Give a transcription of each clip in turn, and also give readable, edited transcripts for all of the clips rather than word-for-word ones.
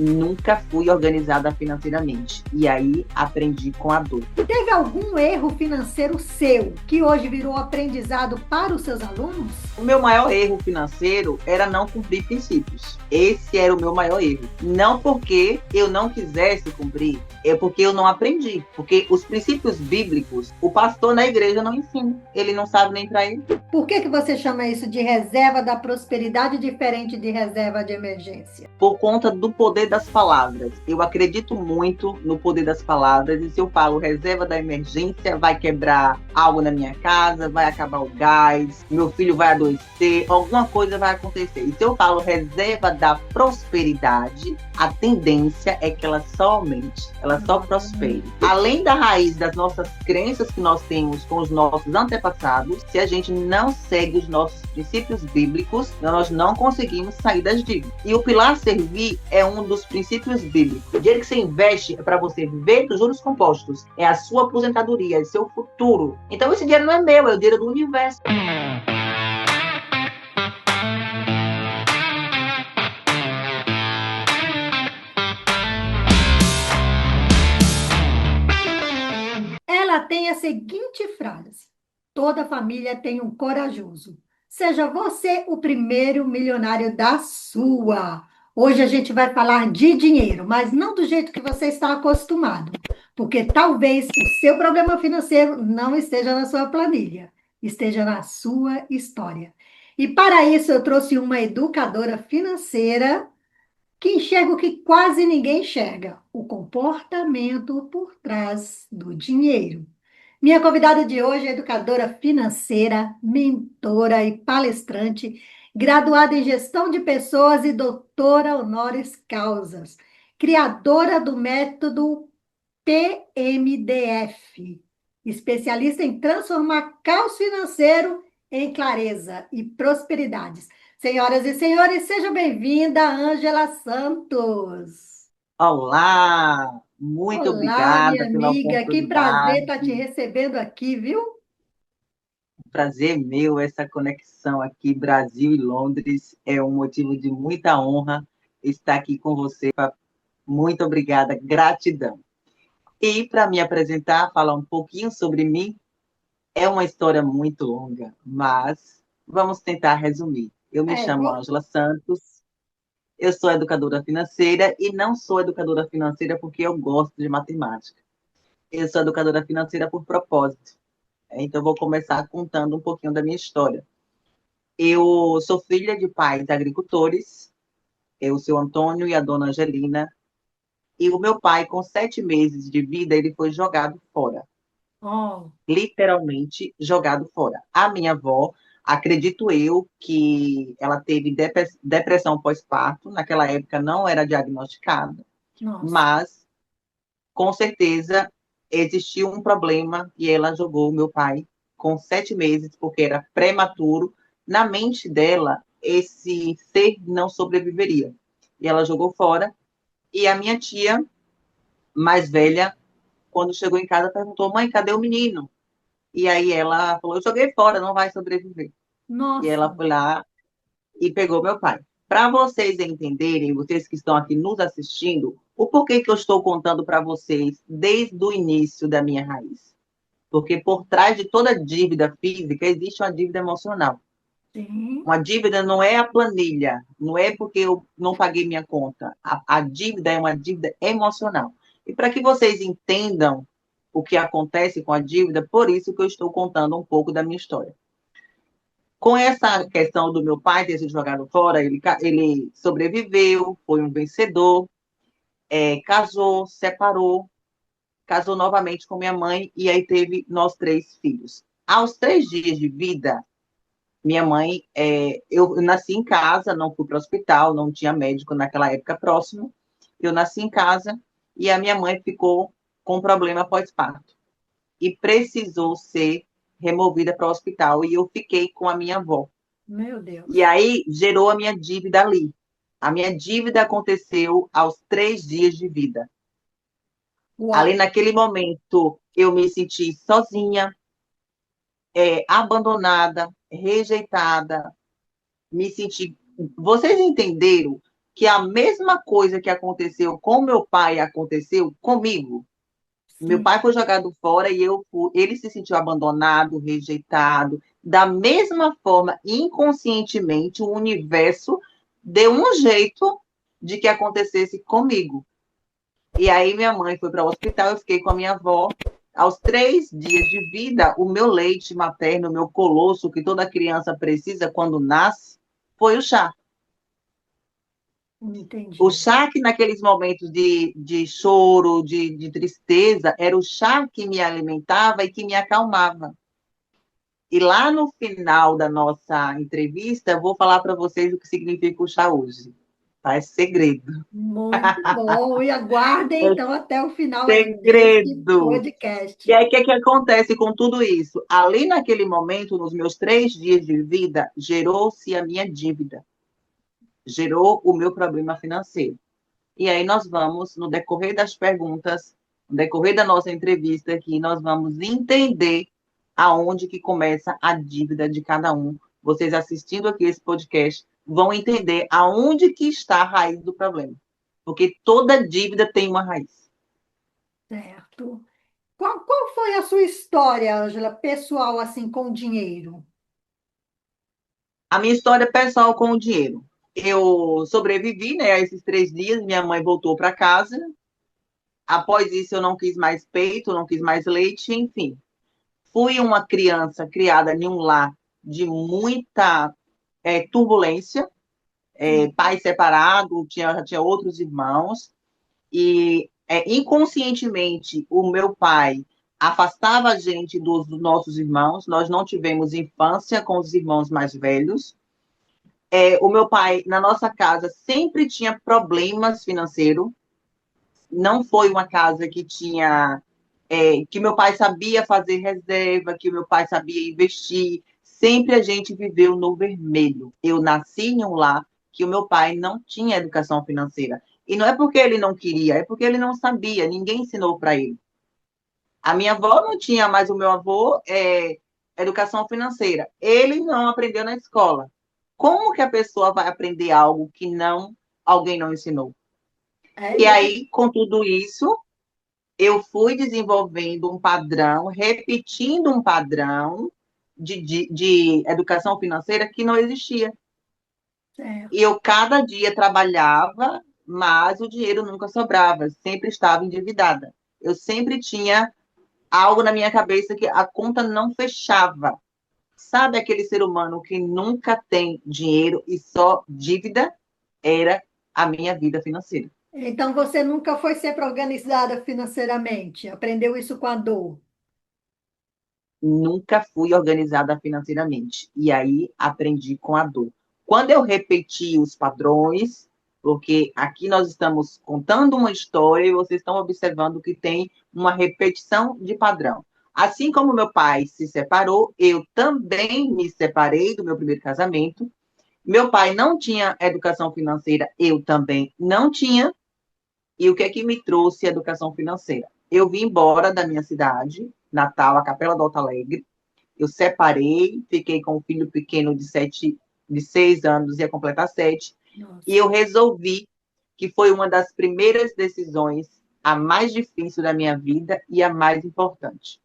nunca fui organizada financeiramente. E aí aprendi com a dor. Teve algum erro financeiro seu que hoje virou aprendizado para os seus alunos? O meu maior erro financeiro era não cumprir princípios. Esse era o meu maior erro. Não porque eu não quisesse cumprir, é porque eu não aprendi. Porque os princípios bíblicos, o pastor na igreja não ensina. Ele não sabe nem para ele. Por que você chama isso de reserva da prosperidade diferente de reserva de emergência? Por conta do poder das palavras. Eu acredito muito no poder das palavras. E se eu falo reserva da emergência, vai quebrar algo na minha casa, vai acabar o gás, meu filho vai adoecer, alguma coisa vai acontecer. E se eu falo reserva da prosperidade, a tendência é que ela só aumente, ela só prospere. Além da raiz das nossas crenças que nós temos com os nossos antepassados, se a gente não segue os nossos princípios bíblicos, nós não conseguimos sair das dívidas. E o pilar servir é um dos princípios bíblicos. O dinheiro que você investe é para você viver dos juros compostos, é a sua aposentadoria, é seu futuro. Então esse dinheiro não é meu, é o dinheiro do universo. Ela tem a seguinte frase: toda família tem um corajoso. Seja você o primeiro milionário da sua. Hoje a gente vai falar de dinheiro, mas não do jeito que você está acostumado, porque talvez o seu problema financeiro não esteja na sua planilha, esteja na sua história. E para isso eu trouxe uma educadora financeira que enxerga o que quase ninguém enxerga: o comportamento por trás do dinheiro. Minha convidada de hoje é educadora financeira, mentora e palestrante, graduada em gestão de pessoas e doutora honoris causa, criadora do método PMDF, especialista em transformar caos financeiro em clareza e prosperidades. Senhoras e senhores, seja bem-vinda, Ângela Santos. Olá, muito Olá, minha obrigada pela amiga, que prazer oportunidade. estar te recebendo aqui, viu? Prazer meu, essa conexão aqui, Brasil e Londres, é um motivo de muita honra estar aqui com você. Muito obrigada, gratidão. E para me apresentar, falar um pouquinho sobre mim, é uma história muito longa, mas vamos tentar resumir. Eu me chamo Vou... Ângela Santos, eu sou educadora financeira e não sou educadora financeira porque eu gosto de matemática. Eu sou educadora financeira por propósito. Então, vou começar contando um pouquinho da minha história. Eu sou filha de pais agricultores, o seu Antônio e a dona Angelina, e o meu pai, com 7 meses de vida, ele foi jogado fora. Oh, Literalmente jogado fora. A minha avó, acredito eu, que ela teve depressão pós-parto, naquela época não era diagnosticada, nossa. mas, com certeza, existiu um problema e ela jogou o meu pai com 7 meses, porque era prematuro. Na mente dela, esse ser não sobreviveria. E ela jogou fora. E a minha tia, mais velha, quando chegou em casa, perguntou: mãe, cadê o menino? E aí ela falou: eu joguei fora, não vai sobreviver. E ela Nossa. foi lá e pegou meu pai. Para vocês entenderem, vocês que estão aqui nos assistindo, o porquê que eu estou contando para vocês desde o início da minha raiz. Porque por trás de toda dívida física existe uma dívida emocional. Sim. Uma dívida não é a planilha, não é porque eu não paguei minha conta. A dívida é uma dívida emocional. E para que vocês entendam o que acontece com a dívida, por isso que eu estou contando um pouco da minha história. Com essa questão do meu pai ter sido jogado fora, ele sobreviveu, foi um vencedor, casou, separou, casou novamente com minha mãe e aí teve nós 3 filhos. Aos 3 dias de vida, minha mãe, eu nasci em casa, não fui para o hospital, não tinha médico naquela época próximo. Eu nasci em casa e a minha mãe ficou com problema pós-parto e precisou ser removida para o hospital e eu fiquei com a minha avó. Meu E Deus. aí gerou a minha dívida ali. A minha dívida aconteceu aos 3 dias de vida. Ali Uau. naquele momento eu me senti sozinha, abandonada, rejeitada, me senti. Vocês entenderam que a mesma coisa que aconteceu com meu pai aconteceu comigo. Meu Sim, pai foi jogado fora e ele se sentiu abandonado, rejeitado. Da mesma forma, inconscientemente, o universo deu um jeito de que acontecesse comigo. E aí minha mãe foi para o hospital, eu fiquei com a minha avó. Aos 3 dias de vida, o meu leite materno, o meu colosso, que toda criança precisa quando nasce, foi o chá. O entendi. chá que naqueles momentos de choro, de tristeza, era o chá que me alimentava e que me acalmava. E lá no final da nossa entrevista, eu vou falar para vocês o que significa o chá hoje. Tá? É segredo. Muito bom. E aguardem, É então, até o final aí desse segredo. E podcast. aí, o que, é que acontece com tudo isso? Ali naquele momento, nos meus 3 dias de vida, gerou-se a minha dívida, gerou o meu problema financeiro. E aí nós vamos, no decorrer das perguntas, no decorrer da nossa entrevista aqui, nós vamos entender aonde que começa a dívida de cada um. Vocês assistindo aqui esse podcast vão entender aonde que está a raiz do problema. Porque toda dívida tem uma raiz. Certo. Qual foi a sua história, Ângela, pessoal, assim, com dinheiro? A minha história pessoal com o dinheiro. Eu sobrevivi, né, a esses 3 dias, minha mãe voltou para casa. Após isso, eu não quis mais peito, não quis mais leite, enfim. Fui uma criança criada em um lar de muita turbulência, Sim, pai separado, tinha outros irmãos, e inconscientemente o meu pai afastava a gente dos nossos irmãos, nós não tivemos infância com os irmãos mais velhos. O meu pai, na nossa casa, sempre tinha problemas financeiros, não foi uma casa que tinha que meu pai sabia fazer reserva, que meu pai sabia investir. Sempre a gente viveu no vermelho. Eu nasci em um lar que o meu pai não tinha educação financeira. E não é porque ele não queria, é porque ele não sabia, ninguém ensinou para ele. A minha avó não tinha, mas o meu avô educação financeira. Ele não aprendeu na escola. Como que a pessoa vai aprender algo que não alguém não ensinou? é E isso. aí, com tudo isso, eu fui desenvolvendo um padrão, repetindo um padrão de educação financeira que não existia. E Certo. eu cada dia trabalhava, mas o dinheiro nunca sobrava, sempre estava endividada. Eu sempre tinha algo na minha cabeça que a conta não fechava. Sabe aquele ser humano que nunca tem dinheiro e só dívida? Era a minha vida financeira. Então, você nunca foi sempre organizada financeiramente? Aprendeu isso com a dor? Nunca fui organizada financeiramente. E aí aprendi com a dor. Quando eu repeti os padrões, porque aqui nós estamos contando uma história e vocês estão observando que tem uma repetição de padrão. Assim como meu pai se separou, eu também me separei do meu primeiro casamento. Meu pai não tinha educação financeira, eu também não tinha. E o que é que me trouxe educação financeira? Eu vim embora da minha cidade, Natal, a Capela do Alto Alegre. Eu separei, fiquei com um filho pequeno de 6 anos, ia completar 7, e Nossa. eu resolvi que foi uma das primeiras decisões, a mais difícil da minha vida e a mais importante.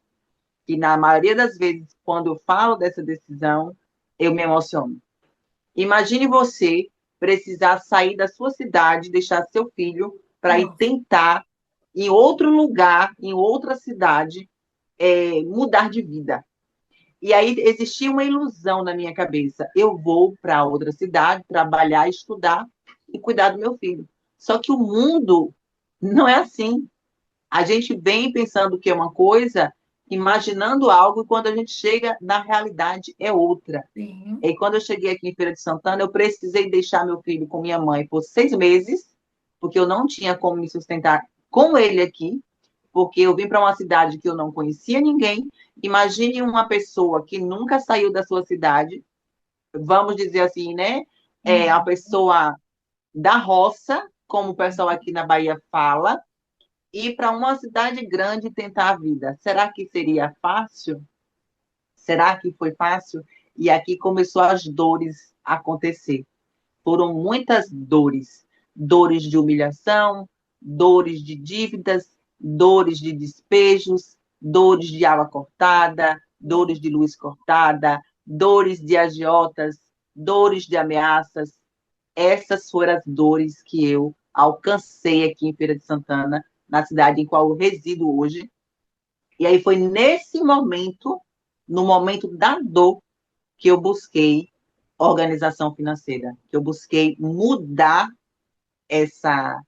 E na maioria das vezes, quando eu falo dessa decisão, eu me emociono. Imagine você precisar sair da sua cidade, deixar seu filho para ir Nossa. tentar em outro lugar, em outra cidade, mudar de vida. E aí existia uma ilusão na minha cabeça. Eu vou para outra cidade, trabalhar, estudar e cuidar do meu filho. Só que o mundo não é assim. A gente vem pensando que é uma coisa, imaginando algo, e quando a gente chega na realidade é outra. Sim. E quando eu cheguei aqui em Feira de Santana, eu precisei deixar meu filho com minha mãe por 6 meses, porque eu não tinha como me sustentar com ele aqui, porque eu vim para uma cidade que eu não conhecia ninguém. Imagine uma pessoa que nunca saiu da sua cidade, vamos dizer assim, né? A Uhum. pessoa da roça, como o pessoal aqui na Bahia fala, ir para uma cidade grande e tentar a vida. Será que seria fácil? Será que foi fácil? E aqui começou as dores a acontecer. Foram muitas dores. dores de humilhação, dores de dívidas, dores de despejos, dores de água cortada, dores de luz cortada, dores de agiotas, dores de ameaças. Essas foram as dores que eu alcancei aqui em Feira de Santana, na cidade em qual eu resido hoje. E aí foi nesse momento, no momento da dor, que eu busquei organização financeira, que eu busquei mudar essa,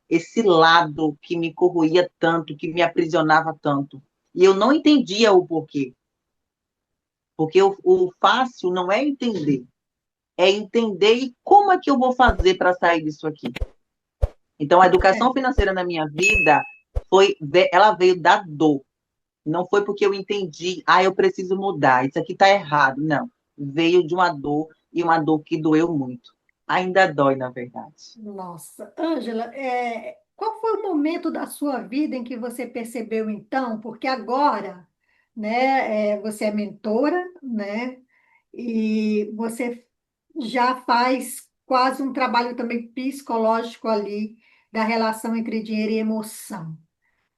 esse lado que me corroía tanto, que me aprisionava tanto. E eu não entendia o porquê. Porque o fácil não é entender e como é que eu vou fazer para sair disso aqui. Então, a educação É. financeira na minha vida ela veio da dor. Não foi porque eu entendi, eu preciso mudar, isso aqui está errado. Não. Veio de uma dor e uma dor que doeu muito. Ainda dói, na verdade. Nossa, Ângela, qual foi o momento da sua vida em que você percebeu então? Porque agora, né, você é mentora, né, e você já faz quase um trabalho também psicológico ali da relação entre dinheiro e emoção.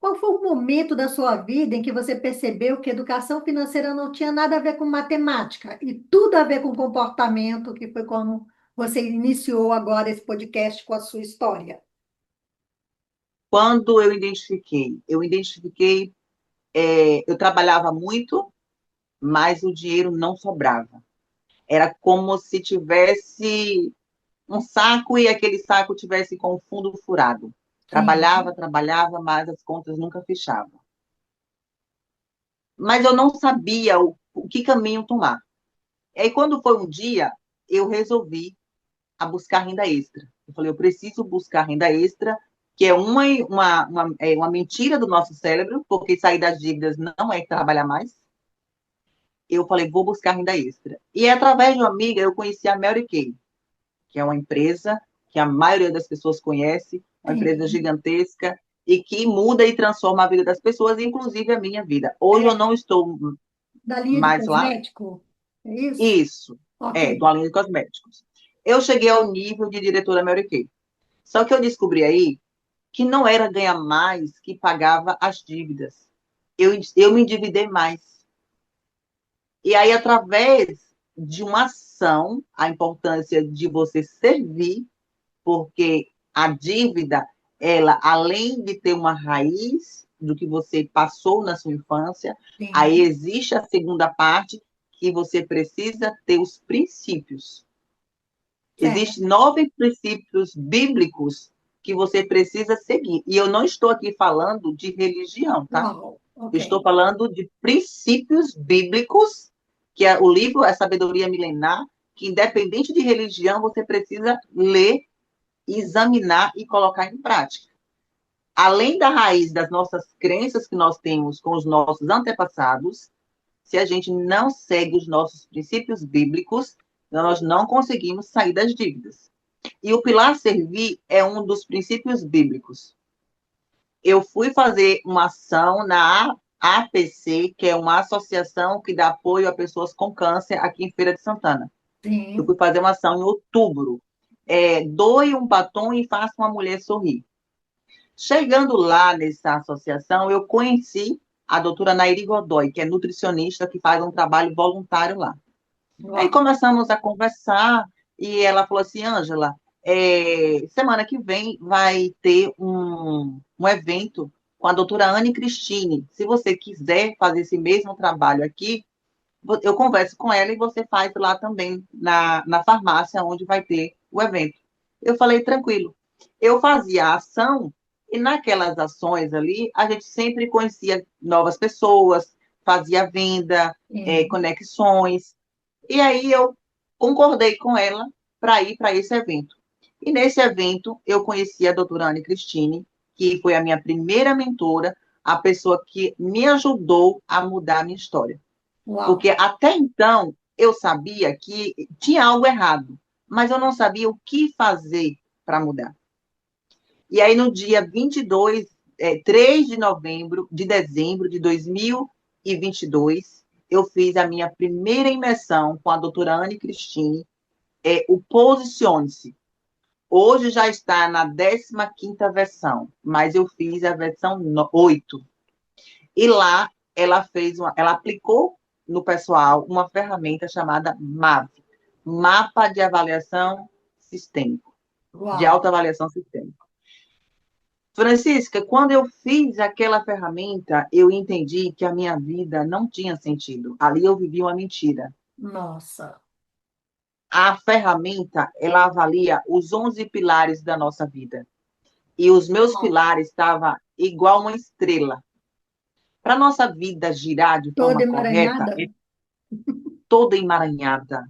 Qual foi o momento da sua vida em que você percebeu que educação financeira não tinha nada a ver com matemática e tudo a ver com comportamento, que foi como você iniciou agora esse podcast com a sua história? Quando eu trabalhava muito, mas o dinheiro não sobrava. Era como se tivesse um saco e aquele saco tivesse com o fundo furado. Trabalhava, Sim, trabalhava, mas as contas nunca fechavam. Mas eu não sabia o que caminho tomar. E aí, quando foi um dia, eu resolvi a buscar renda extra. Eu falei, eu preciso buscar renda extra, que é uma mentira do nosso cérebro, porque sair das dívidas não é trabalhar mais. Eu falei, vou buscar renda extra. E através de uma amiga, eu conheci a Mary Kay, que é uma empresa que a maioria das pessoas conhece, uma empresa sim. gigantesca e que muda e transforma a vida das pessoas, inclusive a minha vida. Hoje eu É não estou da linha de mais lá. cosmético? É isso? Isso, Ok. do Além de Cosméticos. Eu cheguei ao nível de diretora Mary Kay. Só que eu descobri aí que não era ganhar mais que pagava as dívidas. Eu me endividei mais. E aí, através de uma ação, a importância de você servir, porque a dívida, ela, além de ter uma raiz do que você passou na sua infância, aí Sim, existe a segunda parte, que você precisa ter os princípios. certo. Existem 9 princípios bíblicos que você precisa seguir. E eu não estou aqui falando de religião, tá? Uau, ok. Estou falando de princípios bíblicos, que é o livro A Sabedoria Milenar, que independente de religião, você precisa ler, examinar e colocar em prática. Além da raiz das nossas crenças que nós temos com os nossos antepassados, se a gente não segue os nossos princípios bíblicos, nós não conseguimos sair das dívidas. E o pilar servir é um dos princípios bíblicos. Eu fui fazer uma ação na APC, que é uma associação que dá apoio a pessoas com câncer aqui em Feira de Santana. Eu fui Sim, fazer uma ação em outubro. Doe um batom e faça uma mulher sorrir. Chegando lá nessa associação, eu conheci a doutora Nairi Godoy, que é nutricionista, que faz um trabalho voluntário lá. Aí uau. começamos a conversar e ela falou assim, Ângela, semana que vem vai ter um evento com a doutora Anne Cristine. Se você quiser fazer esse mesmo trabalho aqui, eu converso com ela e você faz lá também na farmácia onde vai ter o evento. Eu falei, tranquilo. Eu fazia a ação e naquelas ações ali, a gente sempre conhecia novas pessoas, fazia venda, Sim. conexões. E aí eu concordei com ela para ir para esse evento. E nesse evento eu conheci a doutora Anne Cristine, que foi a minha primeira mentora, a pessoa que me ajudou a mudar a minha história. Uau. Porque até então eu sabia que tinha algo errado, mas eu não sabia o que fazer para mudar. E aí no dia 22, 3 de dezembro de 2022, eu fiz a minha primeira imersão com a doutora Anne Cristine, o Posicione-se. Hoje já está na 15ª versão, mas eu fiz a versão 8. E lá ela aplicou no pessoal uma ferramenta chamada MAV, Mapa de Avaliação Sistêmico, de Uau! Autoavaliação Sistêmica. Francisca, quando eu fiz aquela ferramenta, eu entendi que a minha vida não tinha sentido. Ali eu vivi uma mentira. Nossa! A ferramenta, ela avalia os 11 pilares da nossa vida. E os meus Uau. pilares estavam igual uma estrela. Para a nossa vida girar de Toda forma correta, emaranhada? é toda emaranhada.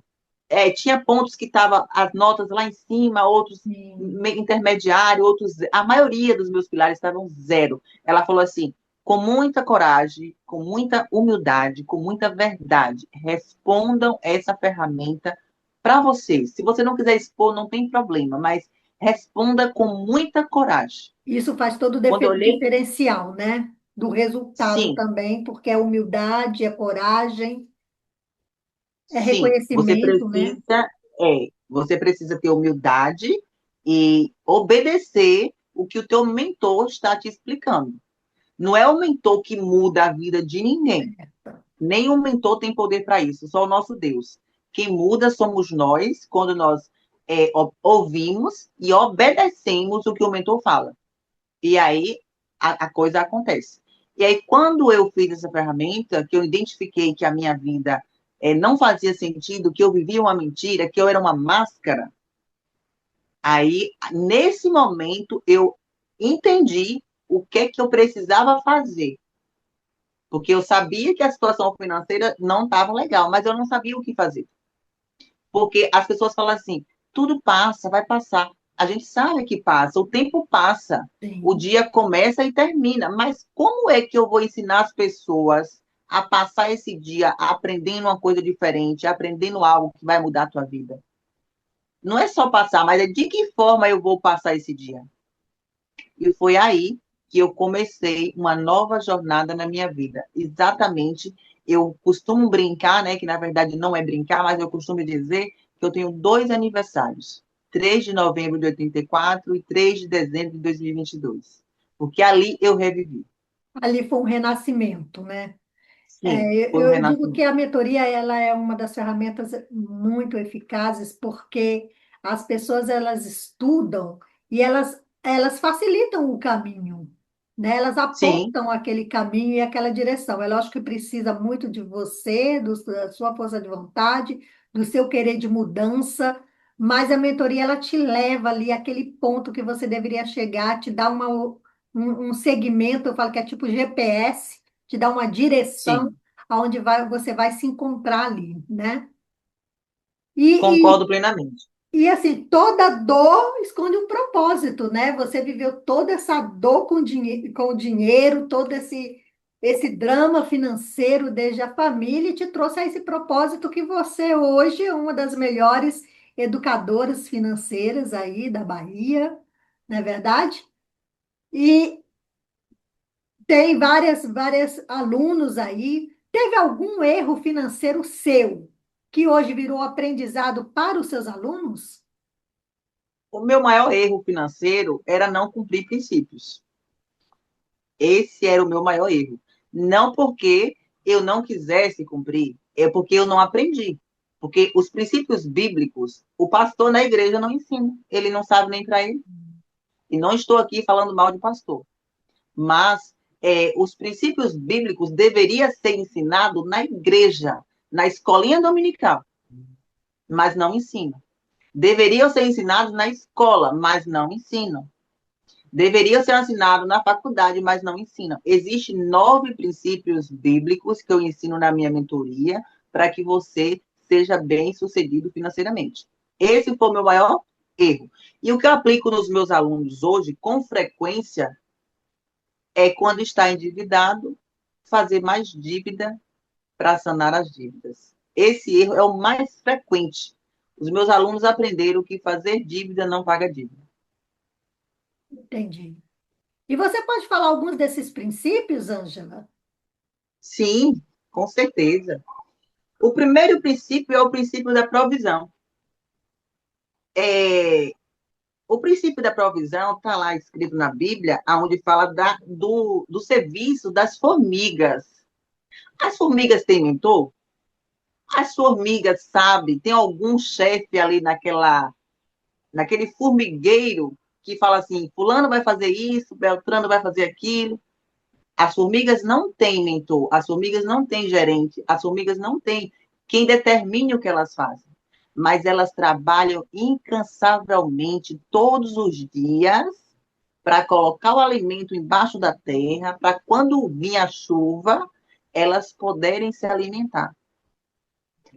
Tinha pontos que estavam as notas lá em cima, outros Sim. intermediário, outros. A maioria dos meus pilares estavam zero. Ela falou assim: com muita coragem, com muita humildade, com muita verdade, respondam essa ferramenta para vocês. Se você não quiser expor, não tem problema, mas responda com muita coragem. Isso faz todo o Quando eu olhei, diferencial, né? Do resultado sim, também, porque é humildade, é coragem, é sim, reconhecimento, né? você precisa ter humildade e obedecer o que o teu mentor está te explicando. Não é o mentor que muda a vida de ninguém. Nem o mentor tem poder para isso, só o nosso Deus. Quem muda somos nós quando nós ouvimos e obedecemos o que o mentor fala. E aí a coisa acontece. E aí, quando eu fiz essa ferramenta, que eu identifiquei que a minha vida não fazia sentido, que eu vivia uma mentira, que eu era uma máscara, aí, nesse momento, eu entendi o que eu precisava fazer. Porque eu sabia que a situação financeira não estava legal, mas eu não sabia o que fazer. Porque as pessoas falam assim: tudo passa, vai passar. A gente sabe que passa, o tempo passa, o Sim. dia começa e termina. Mas como é que eu vou ensinar as pessoas a passar esse dia aprendendo uma coisa diferente, aprendendo algo que vai mudar a tua vida? Não é só passar, mas é de que forma eu vou passar esse dia? E foi aí que eu comecei uma nova jornada na minha vida. Exatamente, eu costumo brincar, né, que na verdade não é brincar, mas eu costumo dizer que eu tenho dois aniversários, 3 de novembro de 84 e 3 de dezembro de 2022, porque ali eu revivi. Ali foi um renascimento, né? Sim, foi um Eu digo que renascimento. a mentoria ela é uma das ferramentas muito eficazes porque as pessoas elas estudam e elas facilitam o caminho, né? Elas Sim, apontam aquele caminho e aquela direção. É lógico que precisa muito de você, da sua força de vontade, do seu querer de mudança, mas a mentoria ela te leva ali àquele ponto que você deveria chegar, te dá um segmento, eu falo que é tipo GPS, te dá uma direção sim, aonde você vai se encontrar ali, né? E, concordo plenamente. e assim, toda dor esconde um propósito, né? Você viveu toda essa dor com o dinheiro, todo esse drama financeiro desde a família e te trouxe a esse propósito que você hoje é uma das melhores educadoras financeiras aí da Bahia, não é verdade? E tem várias alunos aí. Teve algum erro financeiro seu que hoje virou aprendizado para os seus alunos? O meu maior erro financeiro era não cumprir princípios. Esse era o meu maior erro. Não porque eu não quisesse cumprir, é porque eu não aprendi. Porque os princípios bíblicos, o pastor na igreja não ensina. Ele não sabe nem para ele. E não estou aqui falando mal de pastor. Mas os princípios bíblicos deveriam ser ensinados na igreja, na escolinha dominical, mas não ensinam. Deveriam ser ensinados na escola, mas não ensinam. Deveria ser ensinado na faculdade, mas não ensinam. Existem 9 princípios bíblicos que eu ensino na minha mentoria para que você seja bem sucedido financeiramente. Esse foi o meu maior erro. E o que eu aplico nos meus alunos hoje, com frequência, é quando está endividado, fazer mais dívida para sanar as dívidas. Esse erro é o mais frequente. Os meus alunos aprenderam que fazer dívida não paga dívida. Entendi. E você pode falar alguns desses princípios, Ângela? Sim, com certeza. O primeiro princípio é o princípio da provisão. É, O princípio da provisão está lá escrito na Bíblia, onde fala do serviço das formigas. As formigas têm mentor? As formigas sabem, tem algum chefe ali naquele formigueiro que fala assim, fulano vai fazer isso, Beltrano vai fazer aquilo. As formigas não têm mentor, as formigas não têm gerente, as formigas não têm quem determine o que elas fazem. Mas elas trabalham incansavelmente todos os dias para colocar o alimento embaixo da terra, para quando vir a chuva, elas poderem se alimentar.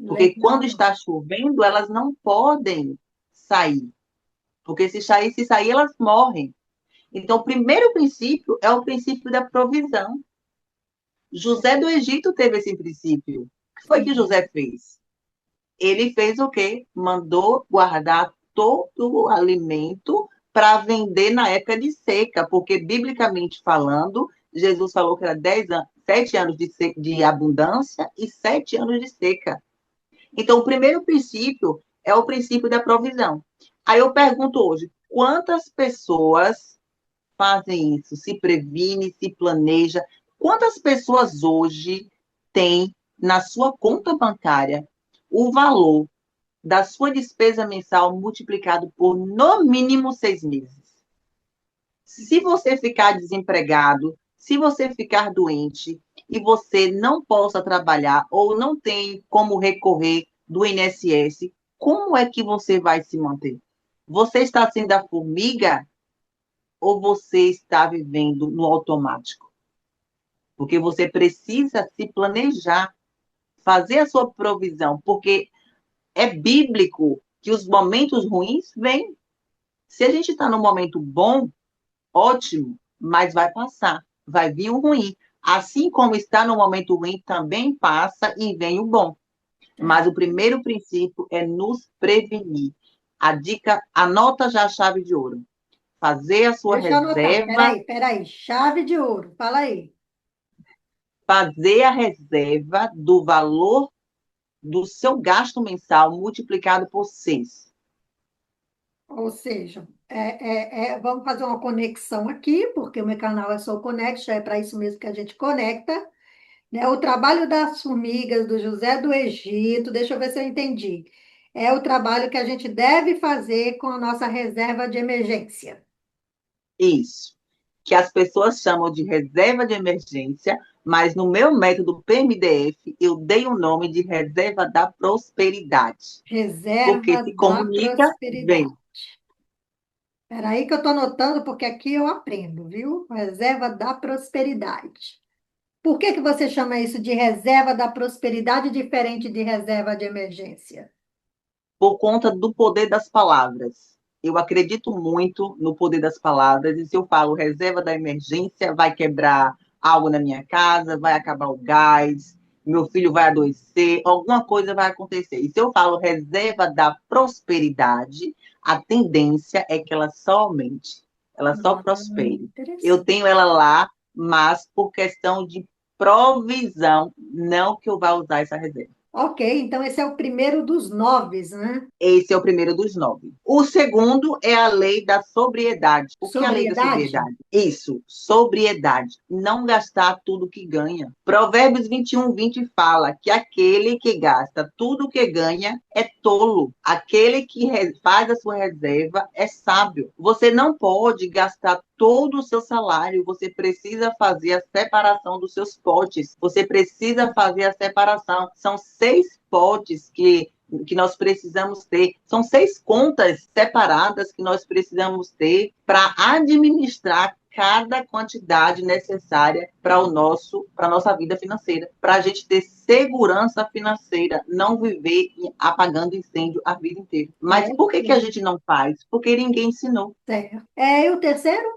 Porque quando Legal. está chovendo, elas não podem sair. Porque se sair, elas morrem. Então, o primeiro princípio é o princípio da provisão. José do Egito teve esse princípio. O que foi que Sim. José fez? Ele fez o quê? Mandou guardar todo o alimento para vender na época de seca, porque, biblicamente falando, Jesus falou que era 7 anos de abundância e 7 anos de seca. Então, o primeiro princípio é o princípio da provisão. Aí eu pergunto hoje, quantas pessoas fazem isso? Se previne, se planeja? Quantas pessoas hoje têm na sua conta bancária o valor da sua despesa mensal multiplicado por, no mínimo, 6 meses? Se você ficar desempregado, se você ficar doente e você não possa trabalhar ou não tem como recorrer do INSS, como é que você vai se manter? Você está sendo a formiga ou você está vivendo no automático? Porque você precisa se planejar, fazer a sua provisão, porque é bíblico que os momentos ruins vêm. Se a gente está num momento bom, ótimo, mas vai passar, vai vir o ruim. Assim como está no momento ruim, também passa e vem o bom. Mas o É. primeiro princípio é nos prevenir. A dica, anota já a chave de ouro. Fazer a sua Deixa eu anotar. reserva, Peraí. Chave de ouro. Fala aí. fazer a reserva do valor do seu gasto mensal multiplicado por 6. Ou seja, vamos fazer uma conexão aqui, porque o meu canal é Soul Connection, é para isso mesmo que a gente conecta, né? O trabalho das formigas do José do Egito, deixa eu ver se eu entendi. É o trabalho que a gente deve fazer com a nossa reserva de emergência. Isso. Que as pessoas chamam de reserva de emergência, mas no meu método PMDF eu dei o nome de reserva da prosperidade. Porque Reserva se da comunica, prosperidade. vem. Espera aí que eu estou anotando, porque aqui eu aprendo, viu? Reserva da prosperidade. Por que que você chama isso de reserva da prosperidade diferente de reserva de emergência? Por conta do poder das palavras. Eu acredito muito no poder das palavras, e se eu falo reserva da emergência, vai quebrar algo na minha casa, vai acabar o gás, meu filho vai adoecer, alguma coisa vai acontecer. E se eu falo reserva da prosperidade, a tendência é que ela só aumente, ela só Ah, prospere. Eu interessante. tenho ela lá, mas por questão de provisão, não que eu vá usar essa reserva. Ok, então esse é o primeiro dos noves, né? Esse é o primeiro dos 9. O segundo é a lei da sobriedade. O que é a lei da Sobriedade? sobriedade? Isso, sobriedade. Não gastar tudo que ganha. Provérbios 21:20 fala que aquele que gasta tudo que ganha é tolo. Aquele que faz a sua reserva é sábio. Você não pode gastar todo o seu salário, você precisa fazer a separação dos seus potes. Você precisa fazer a separação. São 6 potes que nós precisamos ter. São 6 contas separadas que nós precisamos ter para administrar cada quantidade necessária para a nossa vida financeira, para a gente ter segurança financeira, não viver apagando incêndio a vida inteira. Mas por que a Ok, gente não faz? Porque ninguém ensinou. certo. É, e o terceiro?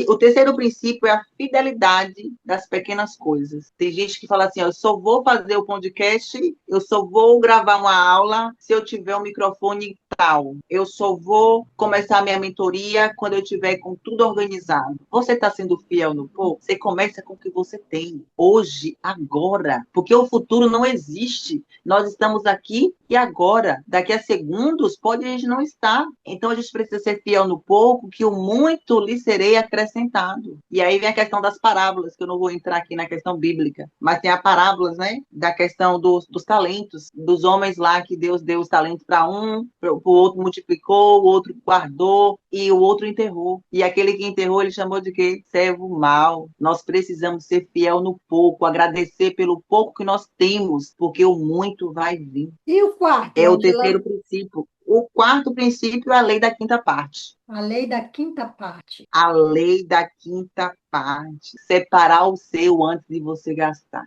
O terceiro princípio é a fidelidade das pequenas coisas. Tem gente que fala assim, ó, eu só vou fazer o podcast, eu só vou gravar uma aula se eu tiver um microfone tal. Eu só vou começar a minha mentoria quando eu tiver com tudo organizado. Você está sendo fiel no pouco? Você começa com o que você tem. Hoje, agora. Porque o futuro não existe. Nós estamos aqui e agora. Daqui a segundos, pode a gente não estar. Então, a gente precisa ser fiel no pouco, que o muito lhe serei acrescentado. E aí vem a questão das parábolas, que eu não vou entrar aqui na questão bíblica, mas tem a parábolas, né? Da questão dos talentos, dos homens lá que Deus deu os talentos para um, para o outro multiplicou, o outro guardou e o outro enterrou. E aquele que enterrou, ele chamou de quê? Servo mau. Nós precisamos ser fiel no pouco, agradecer pelo pouco que nós temos, porque o muito vai vir. E o quarto, É o Ângela? terceiro princípio. O quarto princípio é a lei da quinta parte. A lei da quinta parte. A lei da quinta parte. Separar o seu antes de você gastar.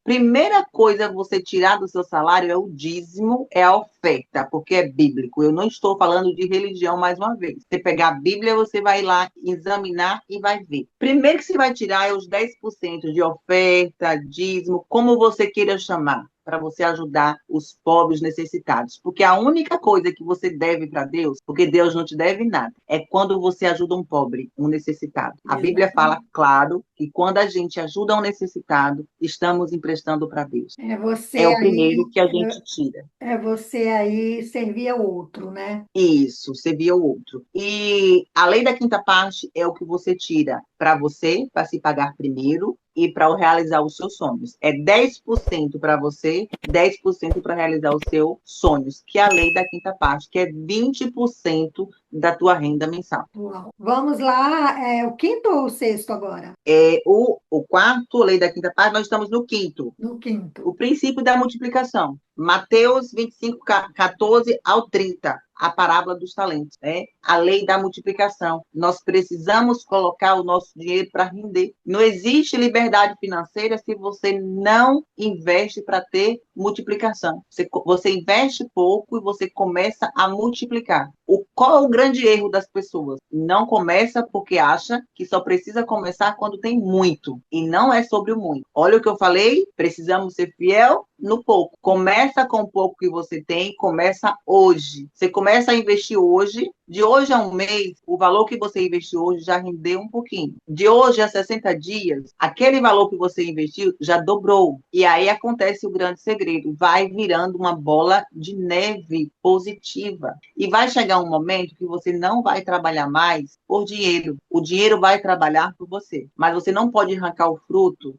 Primeira coisa a você tirar do seu salário é o dízimo, é a oferta, porque é bíblico. Eu não estou falando de religião mais uma vez. Você pegar a Bíblia, você vai lá examinar e vai ver. Primeiro que você vai tirar é os 10% de oferta, dízimo, como você queira chamar, para você ajudar os pobres necessitados. Porque a única coisa que você deve para Deus, porque Deus não te deve nada, é quando você ajuda um pobre, um necessitado. A Bíblia fala, Exatamente. claro, que quando a gente ajuda um necessitado, estamos emprestando para Deus. É você É o primeiro aí, que a gente tira. é você aí servir ao outro, né? Isso, você via o outro. E a lei da quinta parte é o que você tira para você, para se pagar primeiro, e para realizar os seus sonhos. É 10% para você, 10% para realizar os seus sonhos, que é a lei da quinta parte, que é 20% da tua renda mensal. Uau. Vamos lá, o quinto ou o sexto agora? O quarto, lei da quinta parte, nós estamos no quinto. No quinto. O princípio da multiplicação. Mateus 25, 14 ao 30, a parábola dos talentos, né? A lei da multiplicação. Nós precisamos colocar o nosso dinheiro para render. Não existe liberdade financeira se você não investe para ter multiplicação. Você investe pouco e você começa a multiplicar. Qual é o grande erro das pessoas? Não começa porque acha que só precisa começar quando tem muito. E não é sobre o muito. Olha o que eu falei, precisamos ser fiel no pouco. Começa com o pouco que você tem, começa hoje. Você começa a investir hoje, de hoje a um mês, o valor que você investiu hoje já rendeu um pouquinho. De hoje a 60 dias, aquele valor que você investiu já dobrou. E aí acontece o grande segredo, vai virando uma bola de neve positiva. E vai chegar um momento que você não vai trabalhar mais por dinheiro. O dinheiro vai trabalhar por você. Mas você não pode arrancar o fruto.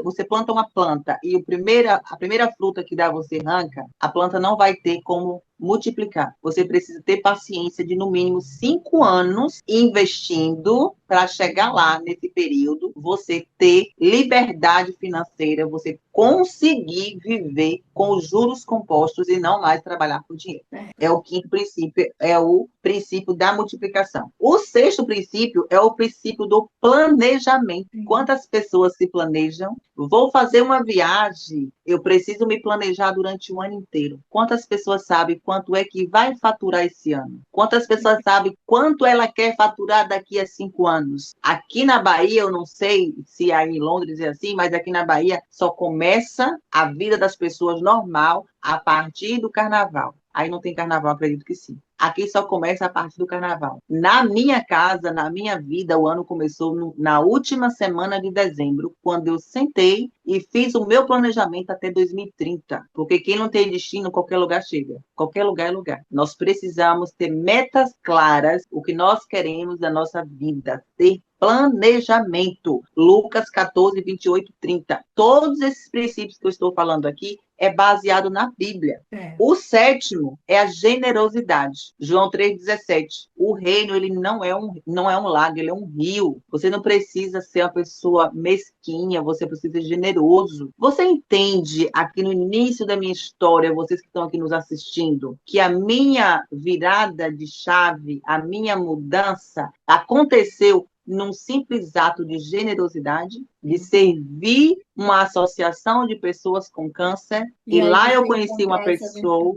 Você planta uma planta e a primeira fruta que dá você arranca, a planta não vai ter como multiplicar. Você precisa ter paciência de, no mínimo, 5 anos investindo para chegar lá, nesse período, você ter liberdade financeira, você conseguir viver com os juros compostos e não mais trabalhar com dinheiro. É o quinto princípio, é o princípio da multiplicação. O sexto princípio é o princípio do planejamento. Quantas pessoas se planejam? Vou fazer uma viagem, eu preciso me planejar durante o ano inteiro. Quantas pessoas sabem quanto é que vai faturar esse ano? Quantas pessoas sabem quanto ela quer faturar daqui a 5 anos? Aqui na Bahia, eu não sei se aí em Londres é assim, mas aqui na Bahia só começa a vida das pessoas normal a partir do carnaval. Aí não tem carnaval, acredito que sim. Aqui só começa a partir do carnaval. Na minha casa, na minha vida, o ano começou na última semana de dezembro, quando eu sentei e fiz o meu planejamento até 2030. Porque quem não tem destino, qualquer lugar chega. Qualquer lugar é lugar. Nós precisamos ter metas claras, o que nós queremos da nossa vida, ter planejamento. Lucas 14, 28, 30. Todos esses princípios que eu estou falando aqui é baseado na Bíblia. O sétimo é a generosidade. João 3,17. O reino, ele não é um lago, ele é um rio. Você não precisa ser uma pessoa mesquinha, você precisa ser generoso. Você entende, aqui no início da minha história, vocês que estão aqui nos assistindo, que a minha virada de chave, a minha mudança aconteceu num simples ato de generosidade? de servir uma associação de pessoas com câncer, E e aí lá eu você conheci uma encontrar essa pessoa,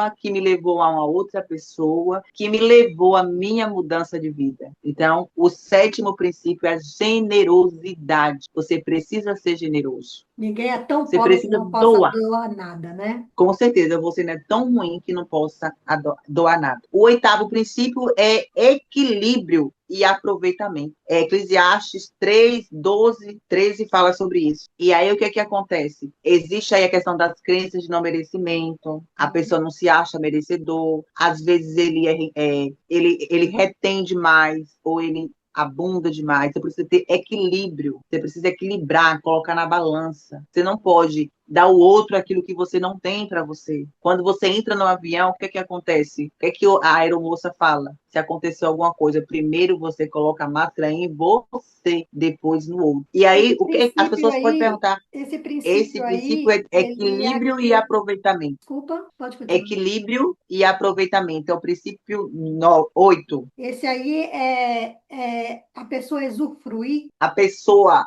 aventura. que me levou a uma outra pessoa, que me levou à minha mudança de vida. Então, o sétimo princípio é a generosidade. Você precisa ser generoso. Ninguém é tão Você pobre que precisa não possa doar. doar nada, né? Com certeza, você não é tão ruim que não possa doar nada. O oitavo princípio é equilíbrio e aproveitamento. Eclesiastes 3, 12, 13 fala sobre isso. E aí, o que é que acontece? Existe aí a questão das crenças de não merecimento, a pessoa não se acha merecedor, às vezes ele retém demais, ou ele abunda demais. Você precisa ter equilíbrio, você precisa equilibrar, colocar na balança. Você não pode dar ao outro aquilo que você não tem para você. Quando você entra no avião, o que é que acontece? O que é que a aeromoça fala? Se aconteceu alguma coisa, primeiro você coloca a máscara em você, depois no outro. E aí, as pessoas podem perguntar, Esse esse princípio princípio aí, é ele é equilíbrio e aquele. aproveitamento. Desculpa, pode continuar. Equilíbrio e aproveitamento é o princípio 8. Esse aí é a pessoa usufruir. A pessoa,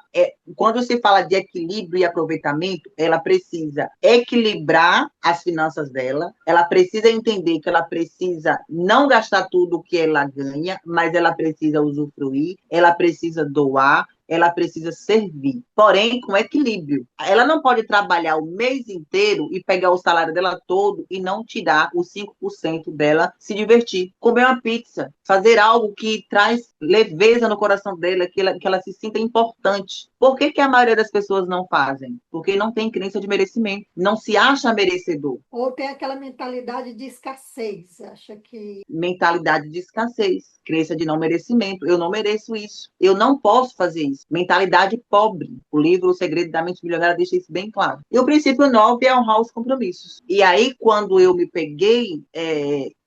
quando se fala de equilíbrio e aproveitamento, ela precisa equilibrar as finanças dela, ela precisa entender que ela precisa não gastar tudo o que ela ganha, mas ela precisa usufruir, ela precisa doar, ela precisa servir, porém com equilíbrio. Ela não pode trabalhar o mês inteiro e pegar o salário dela todo e não tirar os 5% dela se divertir. Comer uma pizza, fazer algo que traz leveza no coração dela, que ela se sinta importante. Por que a maioria das pessoas não fazem? Porque não tem crença de merecimento, não se acha merecedor. Ou tem aquela mentalidade de escassez, acha que. Mentalidade de escassez, crença de não merecimento. Eu não mereço isso. Eu não posso fazer isso. Mentalidade pobre. O livro O Segredo da Mente Milionária deixa isso bem claro. E o princípio 9 é honrar os compromissos. E aí, quando eu me peguei,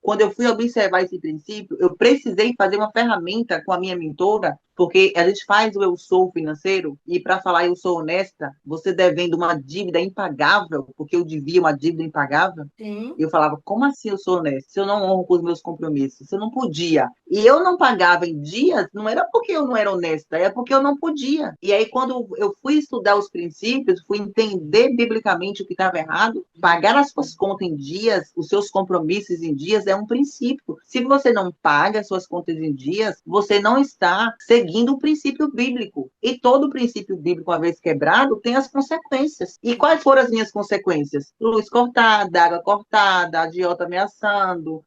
quando eu fui observar esse princípio, eu precisei fazer uma ferramenta com a minha mentora, porque a gente faz o eu sou financeiro, e para falar eu sou honesta, você devendo uma dívida impagável, porque eu devia uma dívida impagável, Sim. eu falava, como assim eu sou honesto? Se eu não honro com os meus compromissos, se eu não podia. E eu não pagava em dias, não era porque eu não era honesta, era porque eu não podia. E aí, quando eu fui estudar os princípios, fui entender biblicamente o que estava errado, pagar as suas contas em dias, os seus compromissos em dias, é um princípio. Se você não paga as suas contas em dias, você não está seguindo o princípio bíblico. E todo princípio bíblico, uma vez quebrado, tem as consequências. E quais foram as minhas consequências? Luz cortada, água cortada, agiota ameaçando,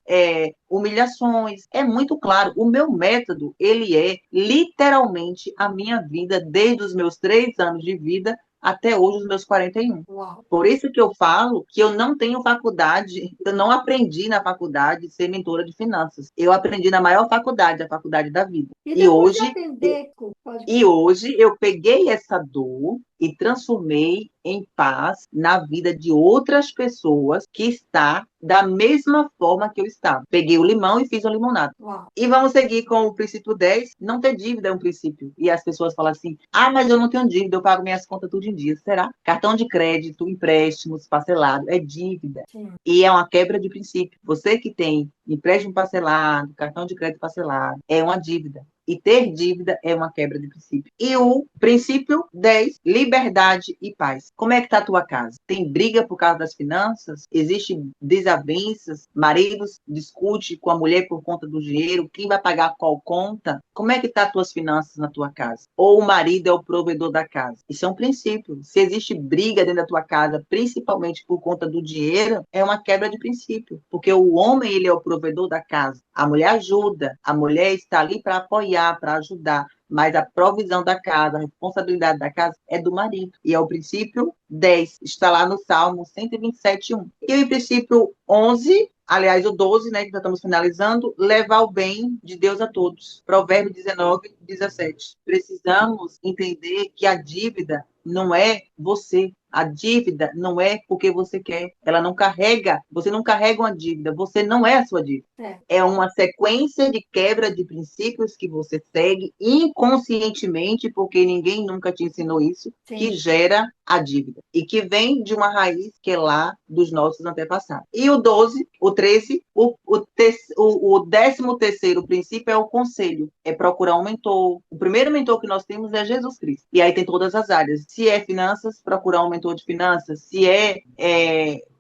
humilhações. É muito claro. O meu método, ele é literalmente a minha vida desde os meus 3 anos de vida até hoje, os meus 41. Uau. Por isso que eu falo que eu não tenho faculdade, eu não aprendi na faculdade ser mentora de finanças. Eu aprendi na maior faculdade, a faculdade da vida. E E depois de hoje aprender, pode e continuar. hoje eu peguei essa dor e transformei em paz na vida de outras pessoas que está da mesma forma que eu estava. Peguei o limão e fiz uma limonada. Uau. E vamos seguir com o princípio 10. Não ter dívida é um princípio. E as pessoas falam assim, mas eu não tenho dívida, eu pago minhas contas tudo em dia. Será? Cartão de crédito, empréstimos, parcelado, é dívida. Sim. E é uma quebra de princípio. Você que tem empréstimo parcelado, cartão de crédito parcelado, é uma dívida. E ter dívida é uma quebra de princípio. E o princípio 10, liberdade e paz. Como é que está a tua casa? Tem briga por causa das finanças? Existem desavenças? Maridos discute com a mulher por conta do dinheiro? Quem vai pagar qual conta? Como é que está as tuas finanças na tua casa? Ou o marido é o provedor da casa? Isso é um princípio. Se existe briga dentro da tua casa, principalmente por conta do dinheiro, é uma quebra de princípio. Porque o homem, ele é o provedor da casa. A mulher ajuda. A mulher está ali para apoiar, para ajudar, mas a provisão da casa, a responsabilidade da casa é do marido. E é o princípio 10, está lá no Salmo 127:1. E o princípio 11, aliás, o 12, né, que nós estamos finalizando, levar o bem de Deus a todos. Provérbio 19:17. Precisamos entender que a dívida não é você. A dívida não é porque você quer, ela não carrega, você não carrega uma dívida, você não é a sua dívida. É, É uma sequência de quebra de princípios que você segue inconscientemente, porque ninguém nunca te ensinou isso, que sim. gera a dívida e que vem de uma raiz que é lá dos nossos antepassados. E o 12, o 13, o 13º princípio é o conselho, é procurar um mentor. O primeiro mentor que nós temos é Jesus Cristo. E aí tem todas as áreas. Se é finanças, procurar um mentor de finanças. Se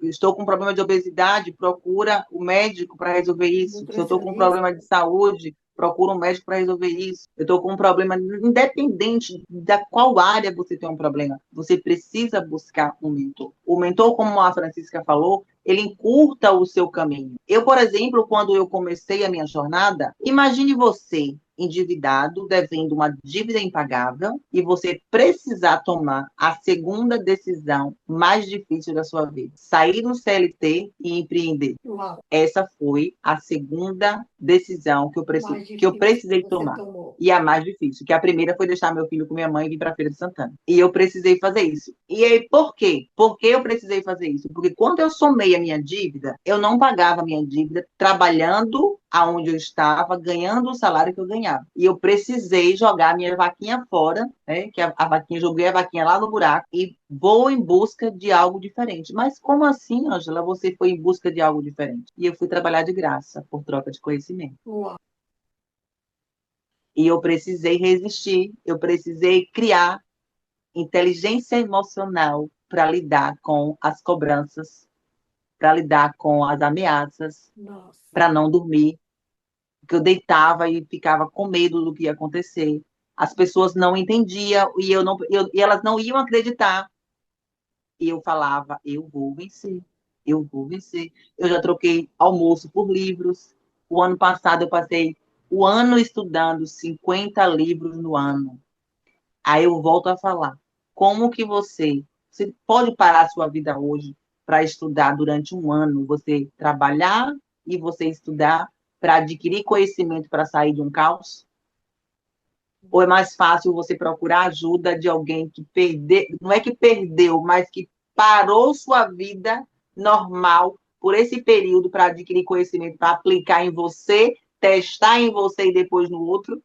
estou com um problema de obesidade, procura o médico para resolver isso. Se eu estou com um Nutricionista. problema de saúde, procura um médico para resolver isso. Eu estou com um problema, independente da qual área você tem um problema, você precisa buscar um mentor. O mentor, como a Francisca falou, ele encurta o seu caminho. Eu, por exemplo, quando eu comecei a minha jornada, imagine você endividado, devendo uma dívida impagável, e você precisar tomar a segunda decisão mais difícil da sua vida: sair do CLT e empreender. Uau, Essa foi a segunda decisão mais que eu difícil que precisei você tomar. tomou. E a mais difícil, que a primeira foi deixar meu filho com minha mãe e vir para a Feira de Santana. E eu precisei fazer isso. E aí, por quê? Por que eu precisei fazer isso? Porque quando eu somei a minha dívida, eu não pagava a minha dívida trabalhando aonde eu estava, ganhando o salário que eu ganhava. E eu precisei jogar a minha vaquinha fora, né? Que a vaquinha, joguei a vaquinha lá no buraco e vou em busca de algo diferente. Mas como assim, Ângela, você foi em busca de algo diferente? E eu fui trabalhar de graça, por troca de conhecimento. Uau, E eu precisei resistir, eu precisei criar inteligência emocional para lidar com as cobranças, para lidar com as ameaças, nossa. para não dormir, porque eu deitava e ficava com medo do que ia acontecer. As pessoas não entendiam e elas não iam acreditar. E eu falava, eu vou vencer, eu vou vencer. Eu já troquei almoço por livros. O ano passado eu passei o ano estudando 50 livros no ano. Aí eu volto a falar, como que você pode parar a sua vida hoje para estudar durante um ano, você trabalhar e você estudar para adquirir conhecimento para sair de um caos? Ou é mais fácil você procurar ajuda de alguém que perdeu, não é que perdeu, mas que parou sua vida normal por esse período para adquirir conhecimento, para aplicar em você, testar em você e depois no outro?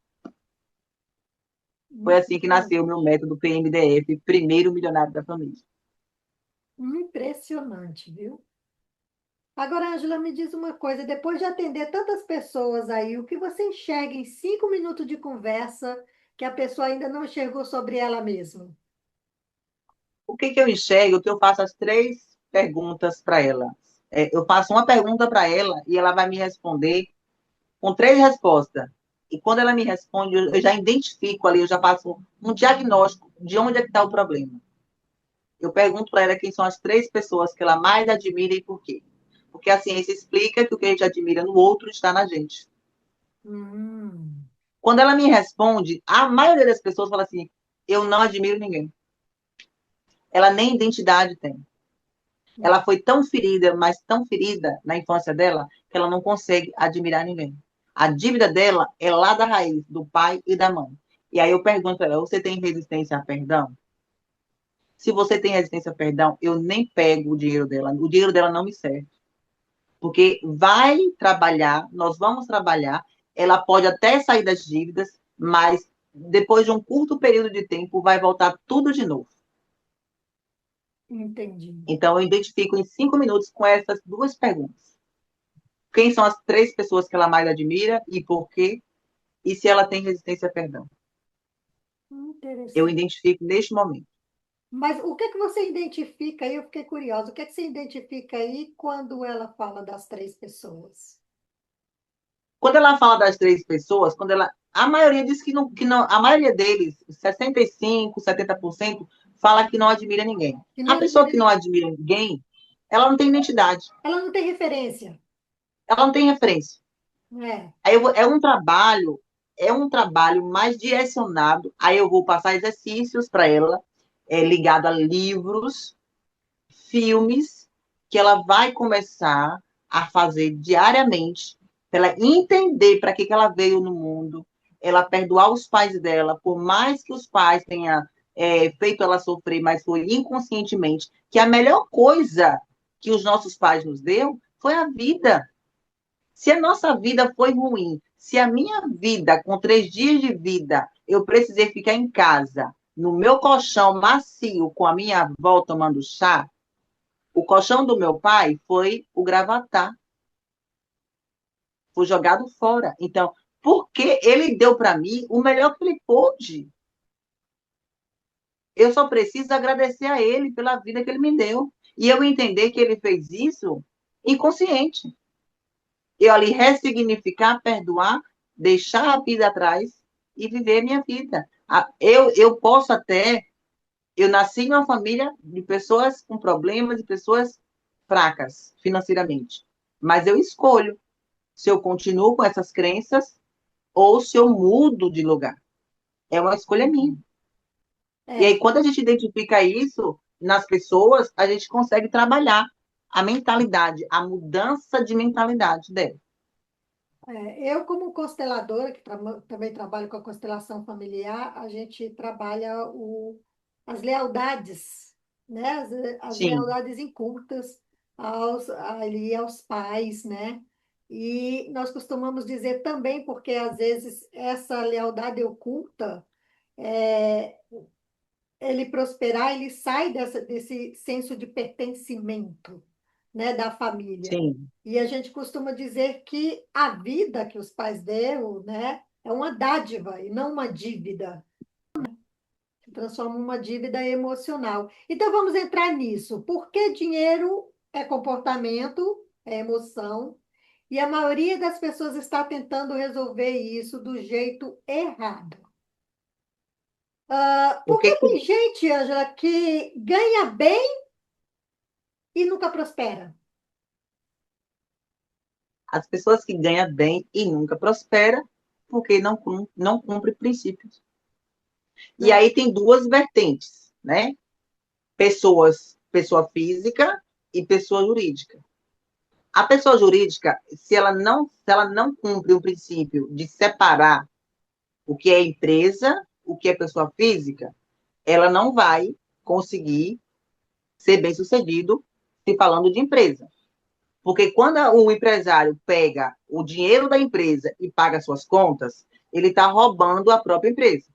Foi assim que nasceu o meu método PMDF, primeiro milionário da família. Impressionante, viu? Agora, Ângela, me diz uma coisa, depois de atender tantas pessoas aí, o que você enxerga em 5 minutos de conversa que a pessoa ainda não enxergou sobre ela mesma? O que eu enxergo? Que eu faço as três perguntas para ela. Eu faço uma pergunta para ela e ela vai me responder com três respostas. E quando ela me responde, eu já identifico ali, eu já faço um diagnóstico de onde é que está o problema. Eu pergunto para ela quem são as três pessoas que ela mais admira e por quê. Porque a ciência explica que o que a gente admira no outro está na gente. Hum, Quando ela me responde, a maioria das pessoas fala assim: eu não admiro ninguém. Ela nem identidade tem. Ela foi tão ferida, mas tão ferida na infância dela, que ela não consegue admirar ninguém. A dívida dela é lá da raiz, do pai e da mãe. E aí eu pergunto para ela: você tem resistência a perdão? Se você tem resistência a perdão, eu nem pego o dinheiro dela. O dinheiro dela não me serve. Porque vai trabalhar, nós vamos trabalhar, ela pode até sair das dívidas, mas depois de um curto período de tempo vai voltar tudo de novo. entendi. Então, eu identifico em 5 minutos com essas duas perguntas. Quem são as três pessoas que ela mais admira e por quê? E se ela tem resistência a perdão. Eu Interessante. identifico neste momento. Mas o que é que você identifica aí? Eu fiquei curiosa. O que é que você identifica aí quando ela fala das três pessoas? Quando ela fala das três pessoas, a maioria diz que não, a maioria deles, 65, 70%, fala que não admira ninguém. Que não A pessoa admira que não ninguém. admira ninguém, ela não tem identidade, Ela não tem referência. ela não tem referência. É. Aí é um trabalho mais direcionado. Aí eu vou passar exercícios para ela, ligado a livros, filmes, que ela vai começar a fazer diariamente, para ela entender para que ela veio no mundo, ela perdoar os pais dela, por mais que os pais tenham feito ela sofrer, mas foi inconscientemente, que a melhor coisa que os nossos pais nos deu foi a vida. Se a nossa vida foi ruim, se a minha vida, com 3 dias de vida, eu precisei ficar em casa, no meu colchão macio, com a minha avó tomando chá, o colchão do meu pai foi o Gravatá, foi jogado fora. Então, porque ele deu para mim o melhor que ele pôde. Eu só preciso agradecer a ele pela vida que ele me deu. E eu entender que ele fez isso inconsciente. Eu ali ressignificar, perdoar, deixar a vida atrás e viver a minha vida. Eu posso até. Eu nasci em uma família de pessoas com problemas e pessoas fracas financeiramente. Mas eu escolho se eu continuo com essas crenças ou se eu mudo de lugar. É uma escolha minha. E aí, É, quando a gente identifica isso nas pessoas, a gente consegue trabalhar a mentalidade, a mudança de mentalidade dela. eu, como consteladora, que também trabalho com a constelação familiar, a gente trabalha as lealdades, né? As Sim, lealdades incultas ali aos pais, né? E nós costumamos dizer também, porque às vezes essa lealdade oculta, é, ele prosperar, ele sai desse senso de pertencimento, né, da família. sim. E a gente costuma dizer que a vida que os pais deu, né, é uma dádiva e não uma dívida. Se transforma em uma dívida emocional. Então vamos entrar nisso. Por que dinheiro é comportamento, é emoção, e a maioria das pessoas está tentando resolver isso do jeito errado? O que Porque que tem gente, Ângela, que ganha bem e nunca prospera. as pessoas que ganham bem e nunca prosperam porque não cumpre princípios. E Não, aí tem duas vertentes, né? Pessoa física e pessoa jurídica. A pessoa jurídica, se ela não cumpre o princípio de separar o que é empresa, o que é pessoa física, ela não vai conseguir ser bem sucedido se falando de empresa. Porque quando o empresário pega o dinheiro da empresa e paga suas contas, ele está roubando a própria empresa.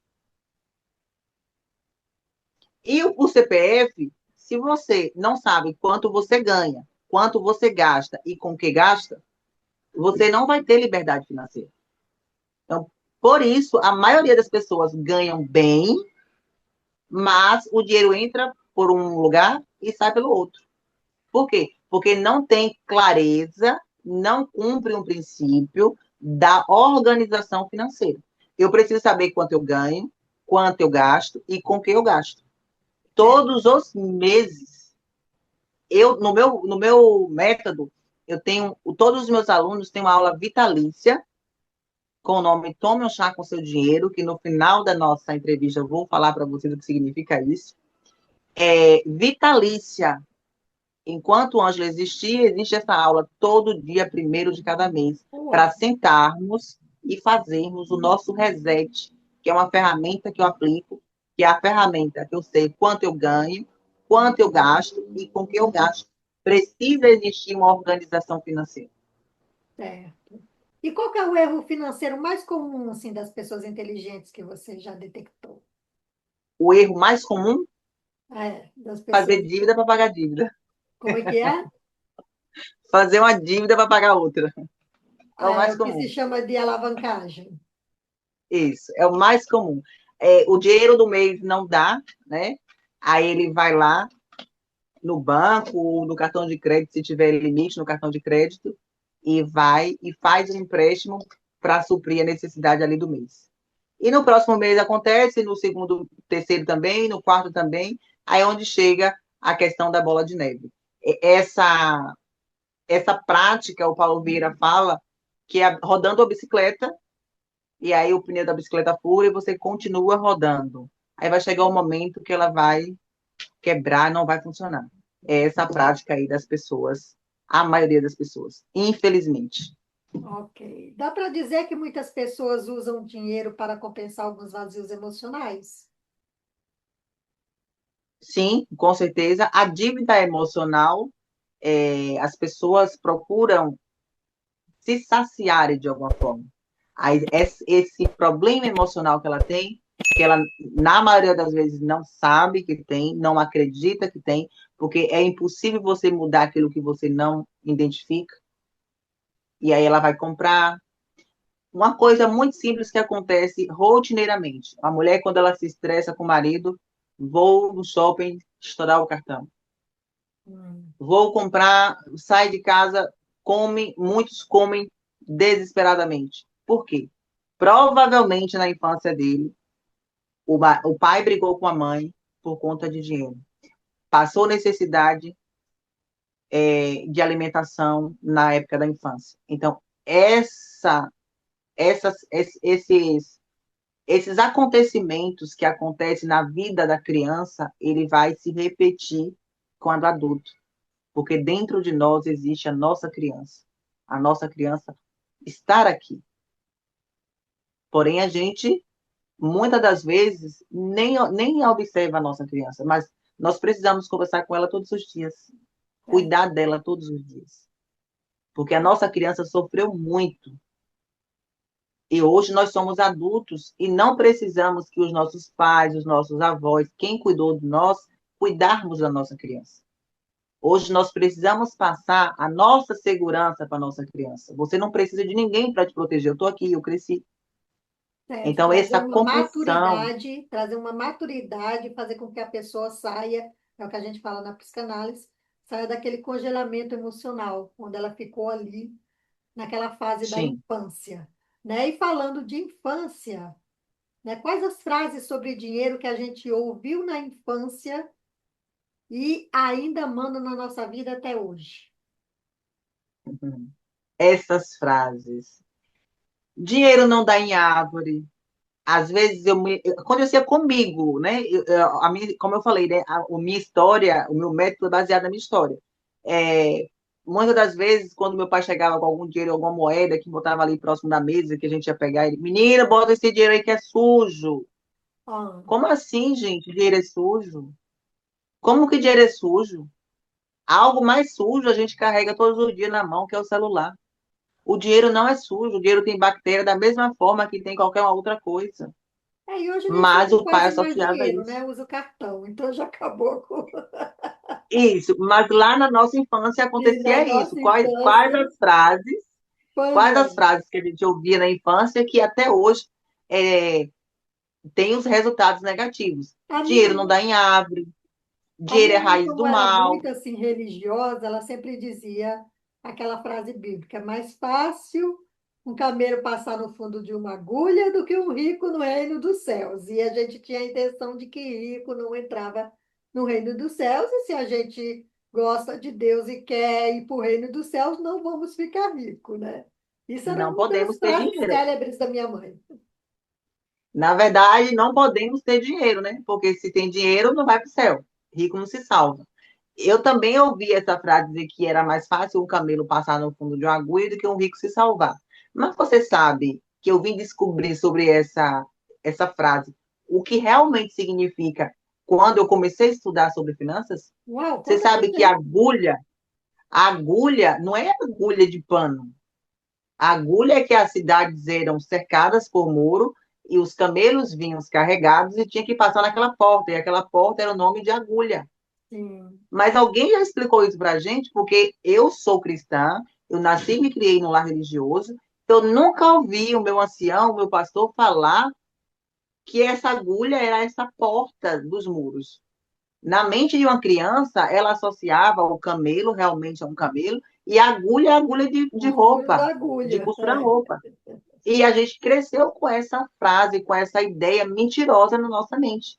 E o CPF, se você não sabe quanto você ganha, quanto você gasta e com que gasta, você não vai ter liberdade financeira. Então, por isso, a maioria das pessoas ganham bem, mas o dinheiro entra por um lugar e sai pelo outro. Por quê? Porque não tem clareza, não cumpre um princípio da organização financeira. Eu preciso saber quanto eu ganho, quanto eu gasto e com que eu gasto. é. Todos os meses, no meu método, todos os meus alunos têm uma aula vitalícia com o nome Tome um Chá com Seu Dinheiro, que no final da nossa entrevista eu vou falar para vocês o que significa isso. Vitalícia. Enquanto o Ângelo existir, existe essa aula todo dia, primeiro de cada mês, para Uau. sentarmos e fazermos o nosso reset, que é uma ferramenta que eu aplico, que é a ferramenta que eu sei quanto eu ganho, quanto eu gasto e com que eu gasto. Precisa existir uma organização financeira. Certo. E qual que é o erro financeiro mais comum, assim, das pessoas inteligentes que você já detectou? O erro mais comum Das fazer pessoas. dívida para pagar dívida. Como é que é? Fazer uma dívida para pagar outra. É o É mais o que se comum. chama de alavancagem. Isso, é o mais comum. O dinheiro do mês não dá, né? Aí ele vai lá no banco, no cartão de crédito, se tiver limite no cartão de crédito, e vai e faz um empréstimo para suprir a necessidade ali do mês. E no próximo mês acontece, no segundo, terceiro também, no quarto também, aí é onde chega a questão da bola de neve. Essa prática, o Paulo Vieira fala, que é rodando a bicicleta, e aí o pneu da bicicleta fura e você continua rodando. Aí vai chegar um momento que ela vai quebrar, não vai funcionar. É essa prática aí das pessoas, a maioria das pessoas, infelizmente. Ok. Dá para dizer que muitas pessoas usam dinheiro para compensar alguns vazios emocionais? Sim, com certeza. A dívida emocional, as pessoas procuram se saciarem de alguma forma. Aí, esse problema emocional que ela tem, que ela, na maioria das vezes, não sabe que tem, não acredita que tem, porque é impossível você mudar aquilo que você não identifica, e aí ela vai comprar. Uma coisa muito simples que acontece rotineiramente. A mulher, quando ela se estressa com o marido, vou no shopping estourar o cartão. Hum, Vou comprar, sai de casa, come, muitos comem desesperadamente. Por quê? Provavelmente na infância dele, o pai brigou com a mãe por conta de dinheiro. Passou necessidade, de alimentação na época da infância. Então, esses acontecimentos que acontecem na vida da criança, ele vai se repetir quando adulto, porque dentro de nós existe a nossa criança. A nossa criança estar aqui. Porém, a gente, muitas das vezes, nem observa a nossa criança, mas nós precisamos conversar com ela todos os dias, é. cuidar dela todos os dias, porque a nossa criança sofreu muito. E hoje nós somos adultos e não precisamos que os nossos pais, os nossos avós, quem cuidou de nós, cuidarmos da nossa criança. Hoje nós precisamos passar a nossa segurança para a nossa criança. Você não precisa de ninguém para te proteger. Eu estou aqui, eu cresci. Certo, Então, essa compreensão, trazer uma maturidade, fazer com que a pessoa saia, é o que a gente fala na psicanálise, saia daquele congelamento emocional, onde ela ficou ali naquela fase da sim, infância, né? E falando de infância, né? Quais as frases sobre dinheiro que a gente ouviu na infância e ainda manda na nossa vida até hoje? essas frases. Dinheiro não dá em árvore. Às vezes acontecia comigo, né? Como eu falei, né? A minha história, o meu método é baseado na minha história. É, muitas das vezes, quando meu pai chegava com algum dinheiro, alguma moeda que botava ali próximo da mesa, que a gente ia pegar, ele, menina, bota esse dinheiro aí que é sujo. Ah, Como assim, gente? Dinheiro é sujo? Como que dinheiro é sujo? Algo mais sujo a gente carrega todos os dias na mão, que é o celular. O dinheiro não é sujo, o dinheiro tem bactéria da mesma forma que tem qualquer outra coisa. e hoje nem se Mas usa o pai quase mais associava dinheiro, né? isso. Usa o cartão, então já acabou com... Isso, mas lá na nossa infância E na acontecia isso. nossa Quais infância, as frases, pois quais as é. frases que a gente ouvia na infância que até hoje é, tem os resultados negativos? A minha Dinheiro não dá em árvore, A dinheiro é minha mãe, raiz como do era mal. muito assim religiosa, ela sempre dizia aquela frase bíblica: é mais fácil um camelo passar no fundo de uma agulha do que um rico no reino dos céus. E a gente tinha a intenção de que rico não entrava no reino dos céus, e se a gente gosta de Deus e quer ir para o reino dos céus, não vamos ficar ricos, né? Isso era Não uma das podemos ter frases dinheiro. célebres da minha mãe. Na verdade, não podemos ter dinheiro, né? Porque se tem dinheiro, não vai para o céu. Rico não se salva. Eu também ouvi essa frase dizer que era mais fácil um camelo passar no fundo de uma agulha do que um rico se salvar. Mas você sabe que eu vim descobrir sobre essa frase, o que realmente significa quando eu comecei a estudar sobre finanças? Uau, Você conta pra sabe que gente. a agulha não é agulha de pano. A agulha é que as cidades eram cercadas por muro e os camelos vinham carregados e tinha que passar naquela porta, e aquela porta era o nome de agulha. Sim. Mas alguém já explicou isso para a gente, porque eu sou cristã, eu nasci e me criei num lar religioso, então eu nunca ouvi o meu ancião, o meu pastor, falar que essa agulha era essa porta dos muros. Na mente de uma criança, ela associava o camelo realmente a um camelo, e a agulha é agulha de O furo roupa, da de agulha. costurar roupa. E a gente cresceu com essa frase, com essa ideia mentirosa na nossa mente.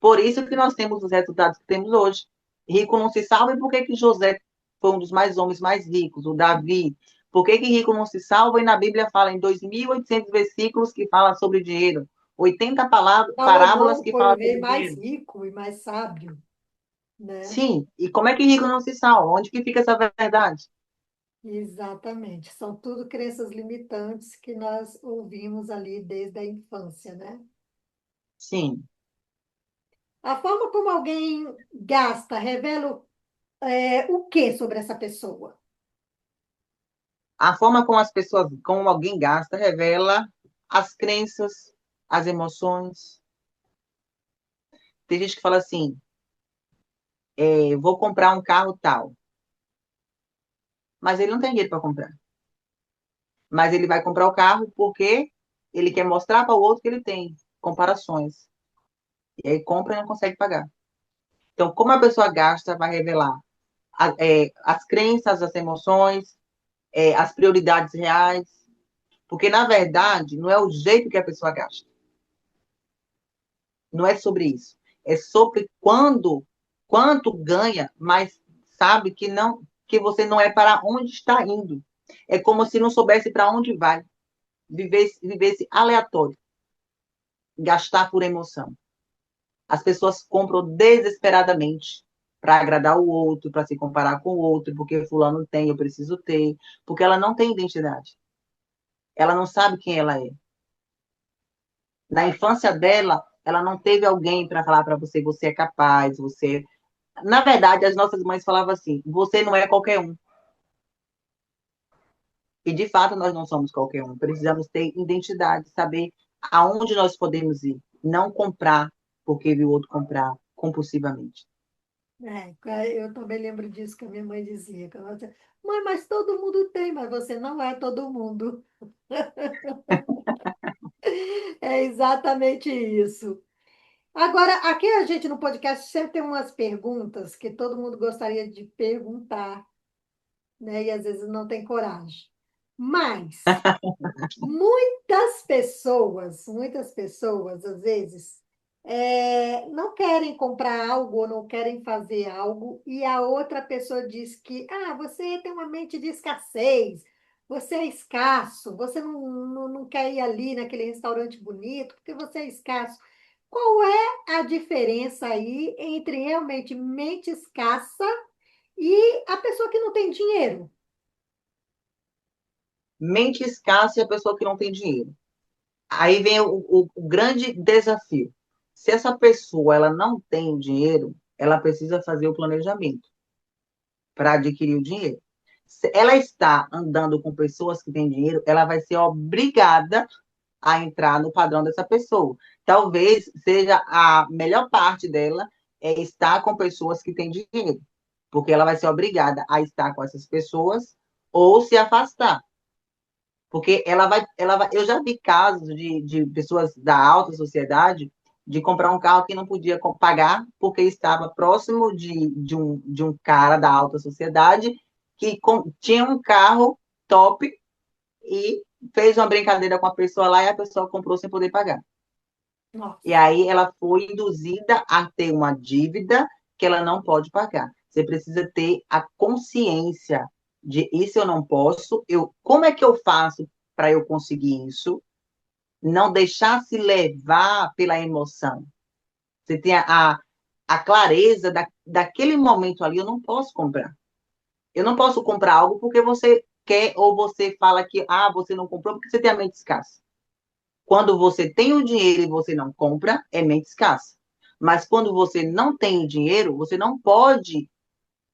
Por isso que nós temos os resultados que temos hoje. Rico não se salva, e por que, que José foi um dos homens mais ricos, o Davi? Por que, que rico não se salva? E na Bíblia fala em 2.800 versículos que fala sobre dinheiro, 80 parábolas Salomão que foi o falam rei sobre mais dinheiro. rico e mais sábio, né? Sim, e como é que rico não se salva? Onde que fica essa verdade? Exatamente. São tudo crenças limitantes que nós ouvimos ali desde a infância, né? Sim. A forma como alguém gasta revela o que sobre essa pessoa? A forma como as pessoas, como alguém gasta, revela as crenças, as emoções. Tem gente que fala assim, vou comprar um carro tal, mas ele não tem dinheiro para comprar. Mas ele vai comprar o carro porque ele quer mostrar para o outro que ele tem comparações. E aí compra e não consegue pagar. Então, como a pessoa gasta, vai revelar as crenças, as emoções, as prioridades reais. Porque, na verdade, não é o jeito que a pessoa gasta. Não é sobre isso. É sobre quanto ganha, mas sabe que não, que você não é para onde está indo. É como se não soubesse para onde vai. Vivesse aleatório. Gastar por emoção. As pessoas compram desesperadamente para agradar o outro, para se comparar com o outro, porque fulano tem, eu preciso ter, porque ela não tem identidade. Ela não sabe quem ela é. Na infância dela, ela não teve alguém para falar para você, você é capaz, você. Na verdade, as nossas mães falavam assim: você não é qualquer um. E de fato nós não somos qualquer um. Precisamos ter identidade, saber aonde nós podemos ir, não comprar porque viu o outro comprar compulsivamente. Eu também lembro disso que a minha mãe dizia. Que ela dizia, mãe, mas todo mundo tem, mas você não é todo mundo. É exatamente isso. Agora, aqui a gente no podcast sempre tem umas perguntas que todo mundo gostaria de perguntar, né? E às vezes não tem coragem. Mas muitas pessoas, às vezes, não querem comprar algo ou não querem fazer algo, e a outra pessoa diz que, você tem uma mente de escassez, você é escasso, você não quer ir ali naquele restaurante bonito, porque você é escasso. Qual é a diferença aí entre realmente mente escassa e a pessoa que não tem dinheiro? Mente escassa é a pessoa que não tem dinheiro. Aí vem o grande desafio. Se essa pessoa ela não tem dinheiro, ela precisa fazer o planejamento para adquirir o dinheiro. Se ela está andando com pessoas que têm dinheiro, ela vai ser obrigada a entrar no padrão dessa pessoa. Talvez seja a melhor parte dela estar com pessoas que têm dinheiro, porque ela vai ser obrigada a estar com essas pessoas ou se afastar. Porque eu já vi casos de pessoas da alta sociedade de comprar um carro que não podia pagar porque estava próximo de um cara da alta sociedade que tinha um carro top e fez uma brincadeira com a pessoa lá e a pessoa comprou sem poder pagar. E Nossa. aí ela foi induzida a ter uma dívida que ela não pode pagar. Você precisa ter a consciência de isso eu não posso, como é que eu faço para eu conseguir isso? Não deixar se levar pela emoção. Você tem a clareza daquele momento ali, eu não posso comprar. Eu não posso comprar algo porque você quer ou você fala que você não comprou porque você tem a mente escassa. Quando você tem o dinheiro e você não compra, é mente escassa. Mas quando você não tem o dinheiro, você não pode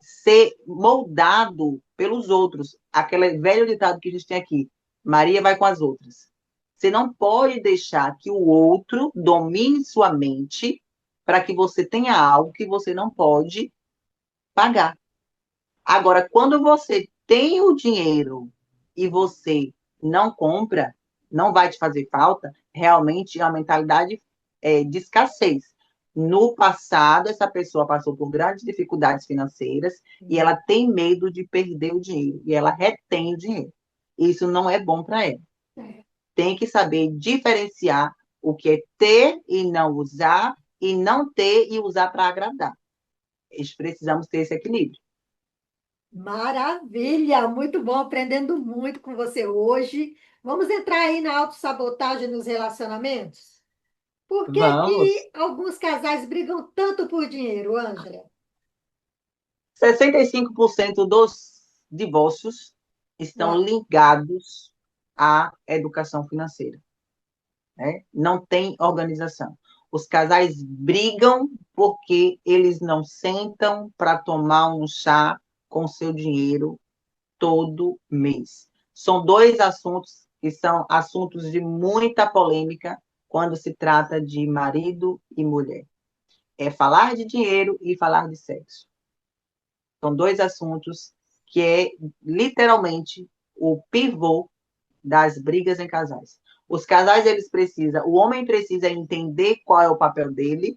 ser moldado pelos outros. Aquele velho ditado que a gente tem aqui: Maria vai com as outras. Você não pode deixar que o outro domine sua mente para que você tenha algo que você não pode pagar. Agora, quando você tem o dinheiro e você não compra, não vai te fazer falta, realmente é uma mentalidade de escassez. No passado, essa pessoa passou por grandes dificuldades financeiras e ela tem medo de perder o dinheiro e ela retém o dinheiro. Isso não é bom para ela. Tem que saber diferenciar o que é ter e não usar, e não ter e usar para agradar. Precisamos ter esse equilíbrio. Maravilha! Muito bom, aprendendo muito com você hoje. Vamos entrar aí na autossabotagem nos relacionamentos? Por que Vamos. que alguns casais brigam tanto por dinheiro, Ângela? 65% dos divórcios estão Uau! ligados à educação financeira, né? Não tem organização. Os casais brigam porque eles não sentam para tomar um chá com seu dinheiro todo mês. São dois assuntos que são assuntos de muita polêmica quando se trata de marido e mulher. É falar de dinheiro e falar de sexo. São dois assuntos que é literalmente o pivô das brigas em casais. Os casais, eles precisam, o homem precisa entender qual é o papel dele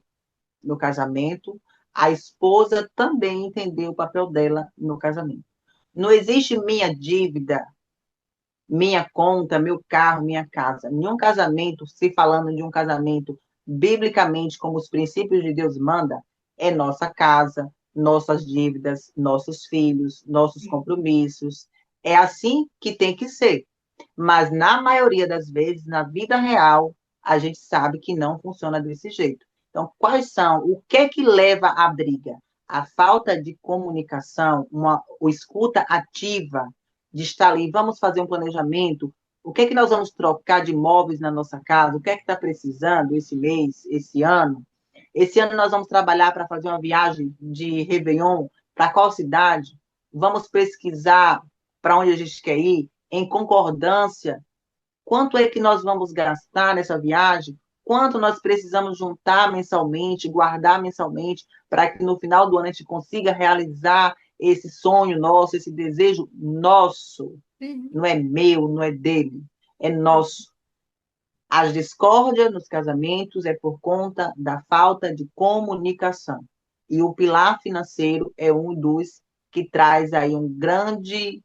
no casamento, a esposa também entender o papel dela no casamento. Não existe minha dívida, minha conta, meu carro, minha casa. Nenhum casamento, se falando de um casamento biblicamente, como os princípios de Deus manda, é nossa casa, nossas dívidas, nossos filhos, nossos compromissos. É assim que tem que ser. Mas na maioria das vezes, na vida real, a gente sabe que não funciona desse jeito. Então, quais são? O que é que leva à briga? A falta de comunicação, o escuta ativa, de estar ali, vamos fazer um planejamento, o que é que nós vamos trocar de imóveis na nossa casa, o que é que está precisando esse mês, esse ano. Esse ano nós vamos trabalhar para fazer uma viagem de Réveillon, para qual cidade? Vamos pesquisar para onde a gente quer ir, em concordância, quanto é que nós vamos gastar nessa viagem, quanto nós precisamos juntar mensalmente, guardar mensalmente, para que no final do ano a gente consiga realizar esse sonho nosso, esse desejo nosso. Sim. Não é meu, não é dele, é nosso. As discórdias nos casamentos é por conta da falta de comunicação. E o pilar financeiro é um dos que traz aí um grande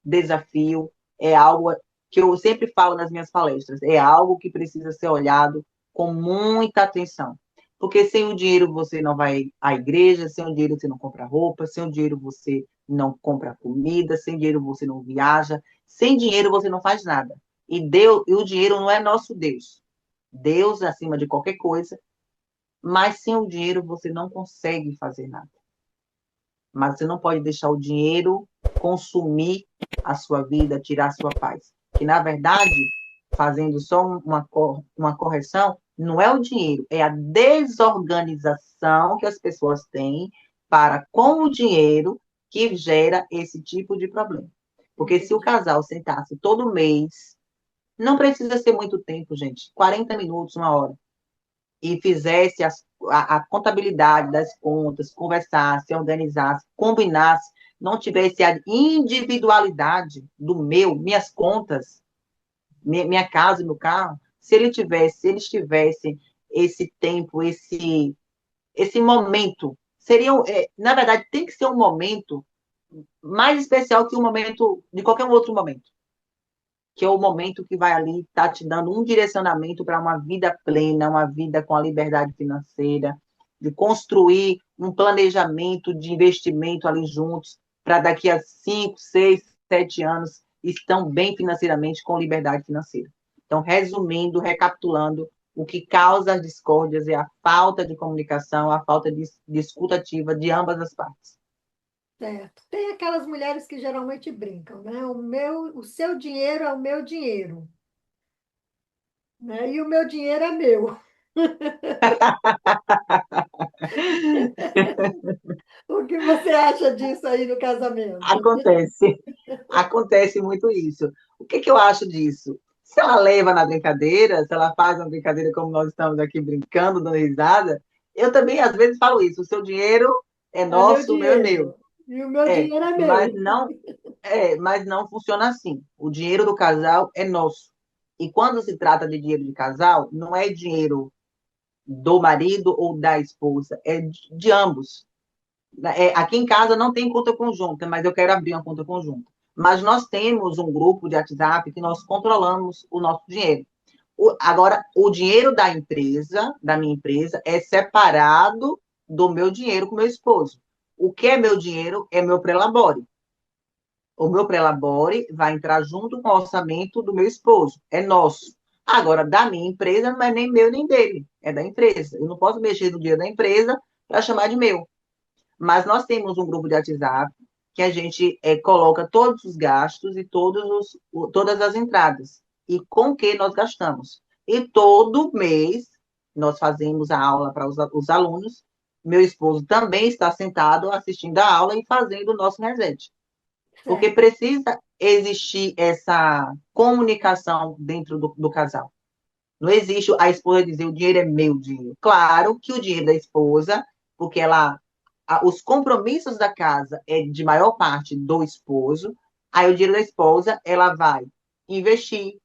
desafio, é algo que eu sempre falo nas minhas palestras, é algo que precisa ser olhado com muita atenção. Porque sem o dinheiro você não vai à igreja, sem o dinheiro você não compra roupa, sem o dinheiro você não compra comida, sem dinheiro você não viaja, sem dinheiro você não faz nada. E o dinheiro não é nosso Deus. Deus acima de qualquer coisa, mas sem o dinheiro você não consegue fazer nada. Mas você não pode deixar o dinheiro consumir a sua vida, tirar a sua paz. Que, na verdade, fazendo só uma correção, não é o dinheiro, é a desorganização que as pessoas têm para com o dinheiro que gera esse tipo de problema. Porque se o casal sentasse todo mês, não precisa ser muito tempo, gente, 40 minutos, uma hora, e fizesse a contabilidade das contas, conversasse, organizasse, combinasse, não tivesse a individualidade do minhas contas, minha casa, meu carro, se eles tivessem esse tempo, esse momento, na verdade, tem que ser um momento mais especial que um momento, de qualquer outro momento, que é o momento que vai ali estar te dando um direcionamento para uma vida plena, uma vida com a liberdade financeira, de construir um planejamento de investimento ali juntos, para daqui a 5, 6, 7 anos estão bem financeiramente com liberdade financeira. Então, resumindo, recapitulando, o que causa as discórdias é a falta de comunicação, a falta de escuta ativa de ambas as partes. Certo. Tem aquelas mulheres que geralmente brincam, né? O seu dinheiro é o meu dinheiro, né? E o meu dinheiro é meu. O que você acha disso aí no casamento? Acontece, acontece muito isso. O que eu acho disso? Se ela leva na brincadeira, se ela faz uma brincadeira como nós estamos aqui brincando, dando risada, eu também às vezes falo isso, o seu dinheiro é É meu nosso, o meu é meu. dinheiro. E o meu É, dinheiro é mas meu. não, mas não funciona assim. O dinheiro do casal é nosso. E quando se trata de dinheiro de casal, não é dinheiro do marido ou da esposa, é de ambos. Aqui em casa não tem conta conjunta, mas eu quero abrir uma conta conjunta. Mas nós temos um grupo de WhatsApp que nós controlamos o nosso dinheiro. Agora, o dinheiro da empresa, da minha empresa, é separado do meu dinheiro com meu esposo. O que é meu dinheiro é meu prelabore. O meu prelabore vai entrar junto com o orçamento do meu esposo. É nosso. Agora, da minha empresa, não é nem meu nem dele. É da empresa. Eu não posso mexer no dinheiro da empresa para chamar de meu. Mas nós temos um grupo de WhatsApp que a gente coloca todos os gastos e todas as entradas e com que nós gastamos. E todo mês nós fazemos a aula para os alunos, meu esposo também está sentado assistindo a aula e fazendo o nosso resete. Porque Certo. precisa existir essa comunicação dentro do casal. Não existe a esposa dizer o dinheiro é meu dinheiro. Claro que o dinheiro da esposa, porque os compromissos da casa é de maior parte do esposo, aí o dinheiro da esposa ela vai investir,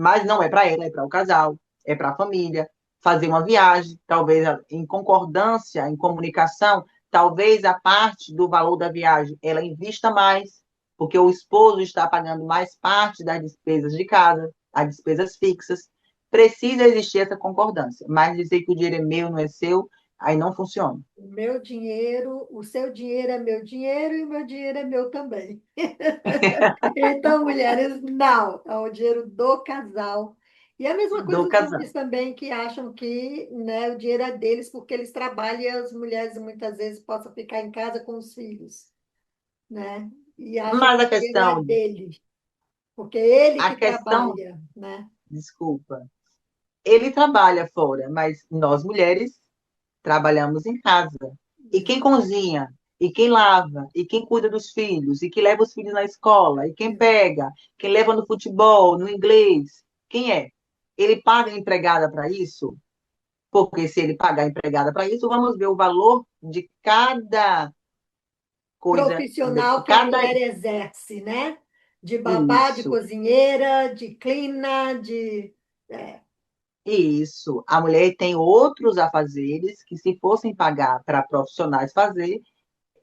mas não é para ela, é para o casal, é para a família, fazer uma viagem, talvez em concordância, em comunicação, talvez a parte do valor da viagem ela invista mais, porque o esposo está pagando mais parte das despesas de casa, as despesas fixas. Precisa existir essa concordância, mas dizer que o dinheiro é meu, não é seu, aí não funciona. O meu dinheiro, o seu dinheiro é meu dinheiro e o meu dinheiro é meu também. Então, mulheres, não, é o dinheiro do casal. E a mesma Do coisa os homens casal. também que acham que, né, o dinheiro é deles porque eles trabalham e as mulheres muitas vezes possam ficar em casa com os filhos, né? E acham Mas que o dinheiro é dele, porque é ele a que questão, trabalha, né? desculpa, ele trabalha fora, mas nós mulheres trabalhamos em casa. E quem cozinha, e quem lava, e quem cuida dos filhos, e que leva os filhos na escola, e quem pega, quem leva no futebol, no inglês, quem é? Ele paga a empregada para isso? Porque se ele pagar a empregada para isso, vamos ver o valor de cada coisa, Profissional que a cada mulher exerce, né? De babá, de isso. cozinheira, de cleaner, de... é, Isso. A mulher tem outros afazeres que, se fossem pagar para profissionais fazer,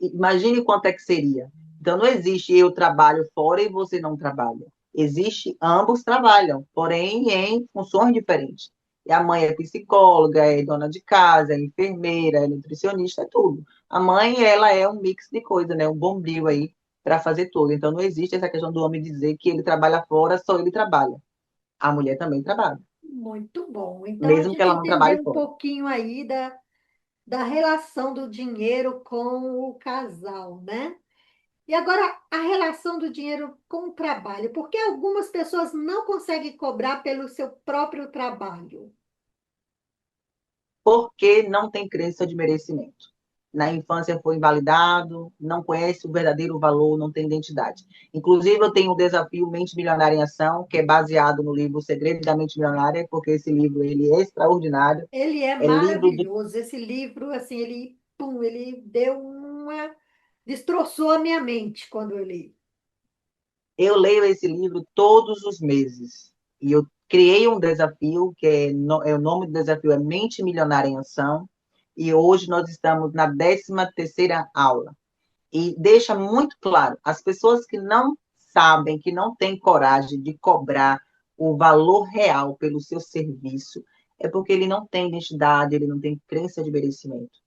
imagine quanto é que seria. Então, não existe eu trabalho fora e você não trabalha. Existe, ambos trabalham, porém em funções diferentes. E a mãe é psicóloga, é dona de casa, é enfermeira, é nutricionista, é tudo. A mãe, ela é um mix de coisa, né? Um bombril aí para fazer tudo. Então, não existe essa questão do homem dizer que ele trabalha fora, só ele trabalha. A mulher também trabalha, muito bom. Então, a mesmo que gente ela não trabalhe entendeu um fora. pouquinho aí da relação do dinheiro com o casal, né? E agora, a relação do dinheiro com o trabalho, porque algumas pessoas não conseguem cobrar pelo seu próprio trabalho. Porque não tem crença de merecimento. Na infância foi invalidado, não conhece o verdadeiro valor, não tem identidade. Inclusive, eu tenho um desafio Mente Milionária em Ação, que é baseado no livro O Segredo da Mente Milionária, porque esse livro ele é extraordinário. Ele é É livro de... maravilhoso. Esse livro, assim, ele, pum, ele deu uma... Destroçou a minha mente quando eu li. Eu leio esse livro todos os meses. E eu criei um desafio, o nome do desafio é Mente Milionária em Ação. E hoje nós estamos na 13ª aula. E deixa muito claro, as pessoas que não sabem, que não têm coragem de cobrar o valor real pelo seu serviço, é porque ele não tem identidade, ele não tem crença de merecimento.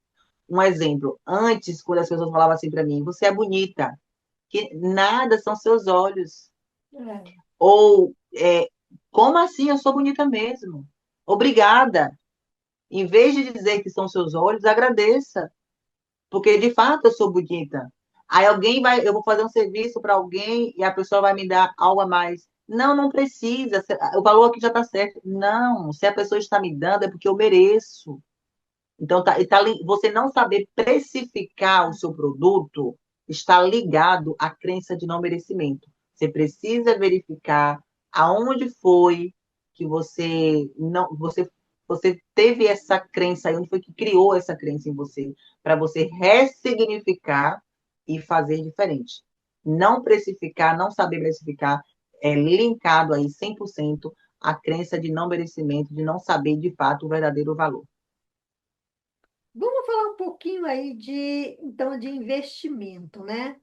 Um exemplo, antes, quando as pessoas falavam assim para mim, você é bonita, que nada são seus olhos. É. Ou, como assim? Eu sou bonita mesmo. Obrigada. Em vez de dizer que são seus olhos, agradeça. Porque de fato eu sou bonita. Aí eu vou fazer um serviço para alguém e a pessoa vai me dar algo a mais. Não, não precisa. O valor aqui já está certo. Não, se a pessoa está me dando é porque eu mereço. Então, você não saber precificar o seu produto está ligado à crença de não merecimento. Você precisa verificar aonde foi que você teve essa crença, onde foi que criou essa crença em você, para você ressignificar e fazer diferente. Não precificar, não saber precificar, é linkado aí 100% à crença de não merecimento, de não saber de fato o verdadeiro valor. Vamos falar um pouquinho aí então, de investimento, né?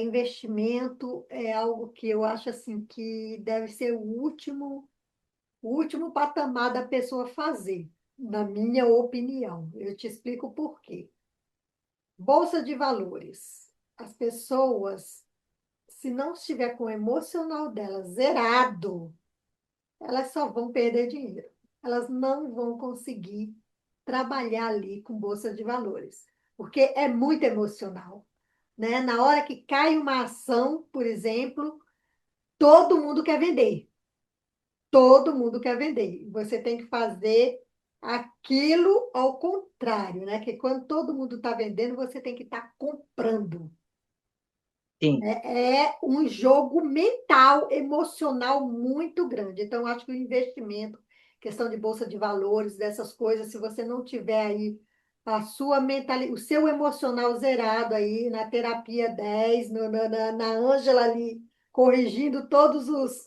Investimento é algo que eu acho assim que deve ser o último patamar da pessoa fazer, na minha opinião. Eu te explico por quê. Bolsa de valores. As pessoas, se não estiver com o emocional delas zerado, elas só vão perder dinheiro. Elas não vão conseguir trabalhar ali com bolsa de valores, porque é muito emocional, né? Na hora que cai uma ação, por exemplo, todo mundo quer vender. Todo mundo quer vender. Você tem que fazer. aquilo ao contrário, né? Que quando todo mundo está vendendo, você tem que estar comprando. Sim, É um jogo mental, emocional muito grande. Então, eu acho que o investimento, questão de bolsa de valores, dessas coisas, se você não tiver aí a sua o seu emocional zerado aí na terapia 10 na Ângela ali, corrigindo todos os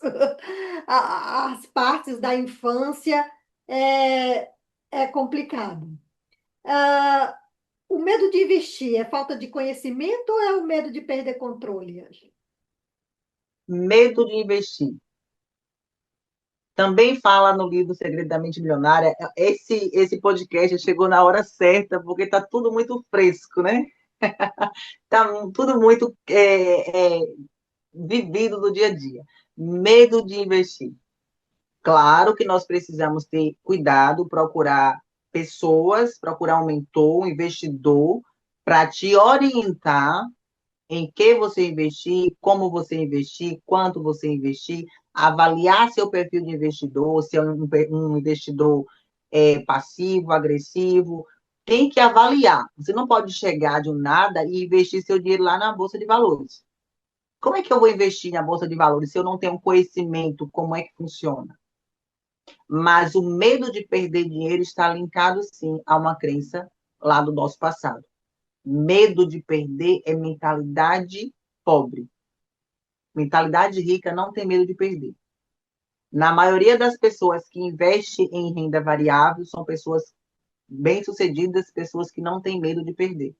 as partes da infância, é, é complicado. Ah, o medo de investir é falta de conhecimento ou é o medo de perder controle, Ângela? medo de investir. Também fala no livro Segredo da Mente Milionária. Esse podcast chegou na hora certa, porque está tudo muito fresco, né? Está tudo muito vivido no dia a dia. Medo de investir. Claro que nós precisamos ter cuidado, procurar pessoas, procurar um mentor, um investidor, para te orientar em que você investir, como você investir, quanto você investir, avaliar seu perfil de investidor, se é um investidor passivo, agressivo. Tem que avaliar. Você não pode chegar de um nada e investir seu dinheiro lá na Bolsa de Valores. Como é que eu vou investir na Bolsa de Valores se eu não tenho conhecimento como é que funciona? Mas o medo de perder dinheiro está linkado, sim, a uma crença lá do nosso passado. Medo de perder é mentalidade pobre. Mentalidade rica não tem medo de perder. Na maioria das pessoas que investem em renda variável, são pessoas bem-sucedidas, pessoas que não têm medo de perder.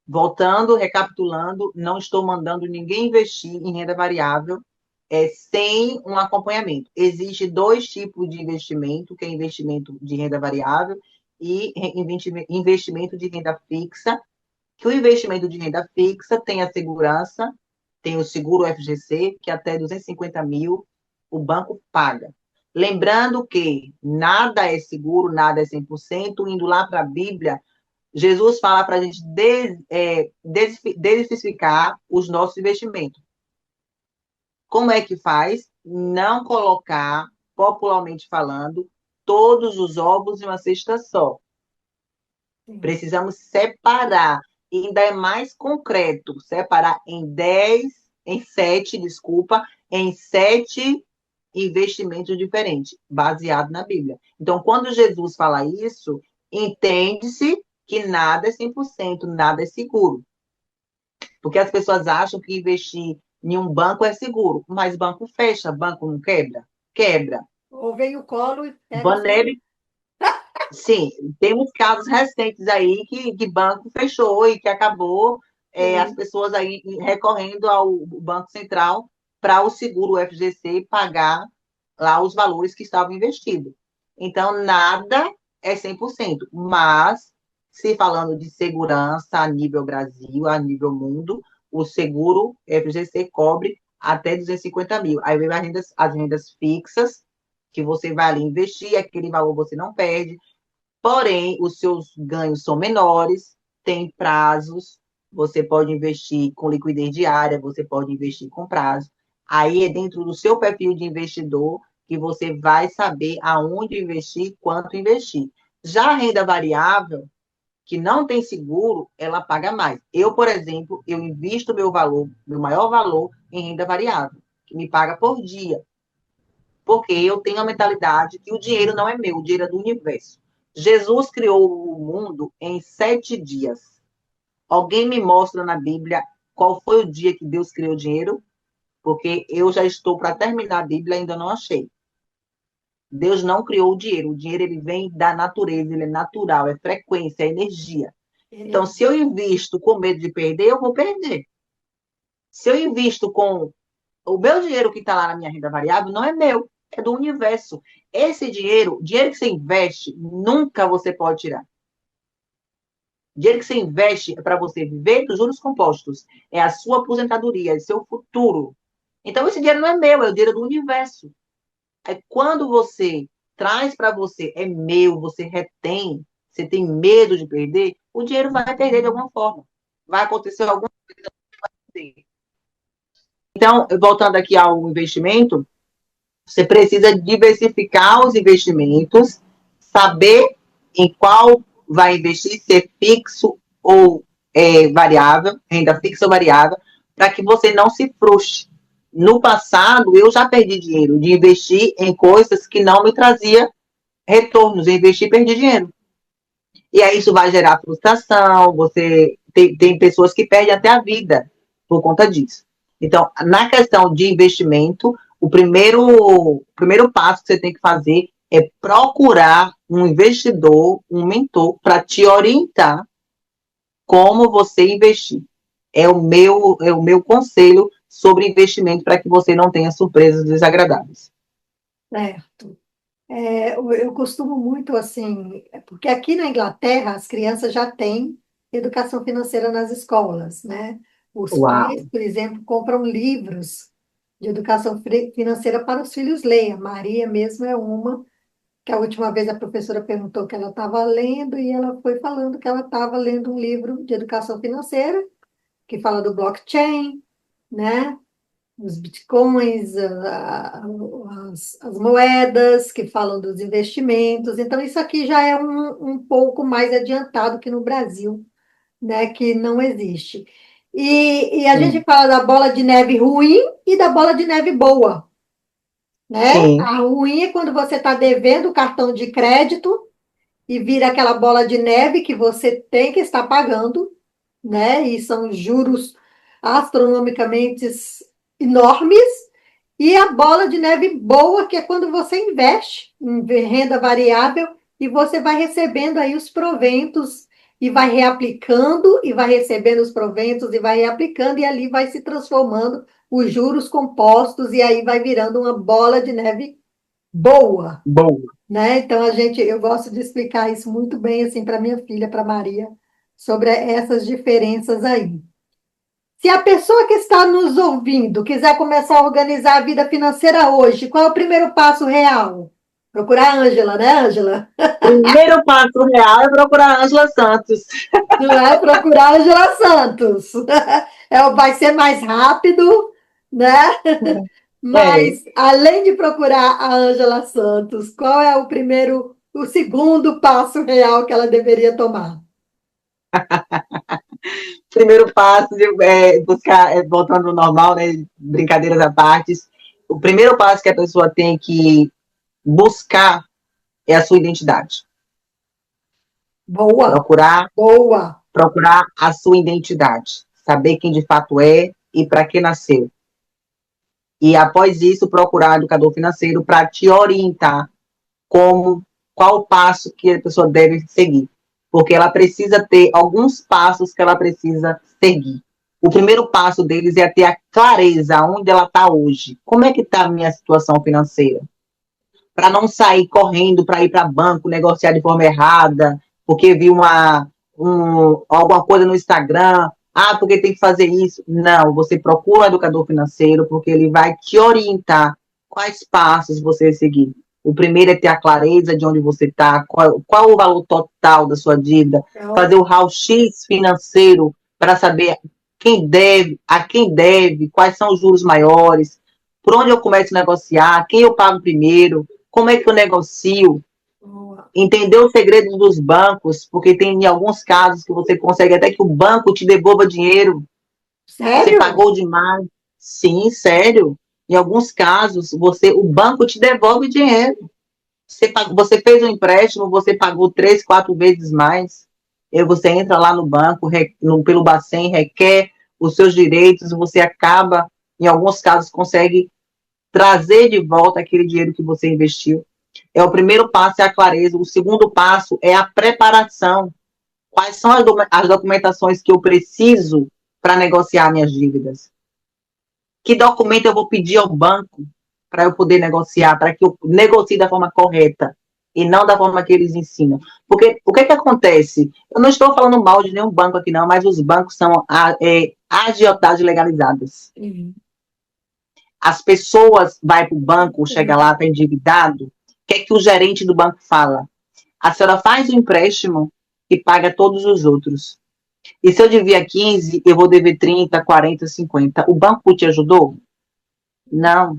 Voltando, recapitulando, não estou mandando ninguém investir em renda variável sem um acompanhamento. Existem dois tipos de investimento, que é investimento de renda variável e investimento de renda fixa, que o investimento de renda fixa tem a segurança, tem o seguro FGC, que até 250 mil o banco paga. Lembrando que nada é seguro, nada é 100%, indo lá para a Bíblia, Jesus fala para a gente diversificar os nossos investimentos. Como é que faz? Não colocar, popularmente falando, todos os ovos em uma cesta só. Sim. Precisamos separar, e ainda é mais concreto, separar em 10, em 7, desculpa, em 7 investimentos diferentes, baseado na Bíblia. Então, quando Jesus fala isso, entende-se que nada é 100%, nada é seguro. Porque as pessoas acham que investir em um banco é seguro, mas banco fecha, banco não quebra? Quebra. Ou vem o colo e pega seu. Baneb, sim, temos casos recentes aí que banco fechou e que acabou as Sim. pessoas aí recorrendo ao Banco Central para o seguro FGC pagar lá os valores que estavam investidos. Então, nada é 100%, mas se falando de segurança a nível Brasil, a nível mundo, o seguro FGC cobre até 250 mil. Aí vem as rendas fixas, que você vai ali investir, aquele valor você não perde, porém, os seus ganhos são menores, tem prazos, você pode investir com liquidez diária, você pode investir com prazo. Aí é dentro do seu perfil de investidor que você vai saber aonde investir, quanto investir. Já a renda variável, que não tem seguro, ela paga mais. Eu, por exemplo, eu invisto meu valor, meu maior valor, em renda variável, que me paga por dia, porque eu tenho a mentalidade que o dinheiro não é meu, o dinheiro é do universo. Jesus criou o mundo em 7 dias. Alguém me mostra na Bíblia qual foi o dia que Deus criou o dinheiro? Porque eu já estou para terminar a Bíblia e ainda não achei. Deus não criou o dinheiro ele vem da natureza, ele é natural, é frequência, é energia. Então, Ele se eu invisto com medo de perder, eu vou perder. Se eu invisto com o meu dinheiro que está lá na minha renda variável, não é meu, é do universo. Esse dinheiro, dinheiro que você investe, nunca você pode tirar. Dinheiro que você investe é para você viver dos juros compostos. É a sua aposentadoria, é o seu futuro. Então, esse dinheiro não é meu, é o dinheiro do universo. É quando você traz para você, é meu, você retém, você tem medo de perder, o dinheiro vai perder de alguma forma. Vai acontecer alguma coisa. Então, voltando aqui ao investimento, você precisa diversificar os investimentos, saber em qual vai investir, se é fixo ou variável, renda fixa ou variável, para que você não se frustre. No passado, eu já perdi dinheiro de investir em coisas que não me trazia retornos. Eu investi e perdi dinheiro. E aí isso vai gerar frustração, você tem pessoas que perdem até a vida por conta disso. Então, na questão de investimento, o primeiro passo que você tem que fazer é procurar um investidor, um mentor, para te orientar como você investir. É o meu conselho sobre investimento para que você não tenha surpresas desagradáveis. Certo. Eu costumo muito assim, porque aqui na Inglaterra as crianças já têm educação financeira nas escolas, né? Os Uau! pais, por exemplo, compram livros de educação financeira para os filhos lerem. A Maria mesmo é uma, que a última vez a professora perguntou o que ela estava lendo e ela foi falando que ela estava lendo um livro de educação financeira que fala do blockchain, né? Os bitcoins, as moedas que falam dos investimentos. Então, isso aqui já é um pouco mais adiantado que no Brasil, né, que não existe. E a gente Sim, fala da bola de neve ruim e da bola de neve boa, né? sim, A ruim é quando você está devendo o cartão de crédito e vira aquela bola de neve que você tem que estar pagando, né? E são juros astronomicamente enormes. E a bola de neve boa, que é quando você investe em renda variável e você vai recebendo aí os proventos e vai reaplicando e vai recebendo os proventos e vai reaplicando e ali vai se transformando os juros compostos e aí vai virando uma bola de neve boa, boa. né? Então eu gosto de explicar isso muito bem assim para minha filha, para Maria, sobre essas diferenças aí. Se a pessoa que está nos ouvindo quiser começar a organizar a vida financeira hoje, qual é o primeiro passo real? Procurar a Ângela, né, Ângela? Primeiro passo real é procurar a Ângela Santos. Não é procurar a Ângela Santos. Vai ser mais rápido, né? É. Mas, além de procurar a Ângela Santos, qual é o segundo passo real que ela deveria tomar? Primeiro passo de buscar, voltando ao normal, né? Brincadeiras à parte. O primeiro passo que a pessoa tem que buscar é a sua identidade. Boa, Procurar, boa. procurar a sua identidade. Saber quem de fato é e para que nasceu. E após isso, procurar um educador financeiro para te orientar qual o passo que a pessoa deve seguir. Porque ela precisa ter alguns passos que ela precisa seguir. O primeiro passo deles é ter a clareza onde ela está hoje. Como é que está a minha situação financeira? Para não sair correndo para ir para banco, negociar de forma errada, porque viu alguma coisa no Instagram, porque tem que fazer isso. Não, você procura um educador financeiro, porque ele vai te orientar quais passos você seguir. O primeiro é ter a clareza de onde você está, qual o valor total da sua dívida, fazer o raio-x financeiro para saber a quem deve, quais são os juros maiores, por onde eu começo a negociar, quem eu pago primeiro, como é que eu negocio, Boa. entender os segredos dos bancos, porque tem em alguns casos que você consegue até que o banco te devolva dinheiro, você Sério? pagou demais. Sim, sério. Em alguns casos, o banco te devolve dinheiro. Você fez um empréstimo, você pagou 3, 4 vezes mais. E você entra lá no banco, pelo Bacen, requer os seus direitos, você acaba, em alguns casos, consegue trazer de volta aquele dinheiro que você investiu. O primeiro passo é a clareza, o segundo passo é a preparação. Quais são as documentações que eu preciso para negociar minhas dívidas? Que documento eu vou pedir ao banco para eu poder negociar, para que eu negocie da forma correta e não da forma que eles ensinam? Porque o que acontece? Eu não estou falando mal de nenhum banco aqui não, mas os bancos são agiotagens legalizadas. Uhum. As pessoas vão para o banco, chega lá, está endividado, o que é que o gerente do banco fala? A senhora faz o empréstimo e paga todos os outros. E se eu devia 15, eu vou dever 30, 40, 50. O banco te ajudou? Não.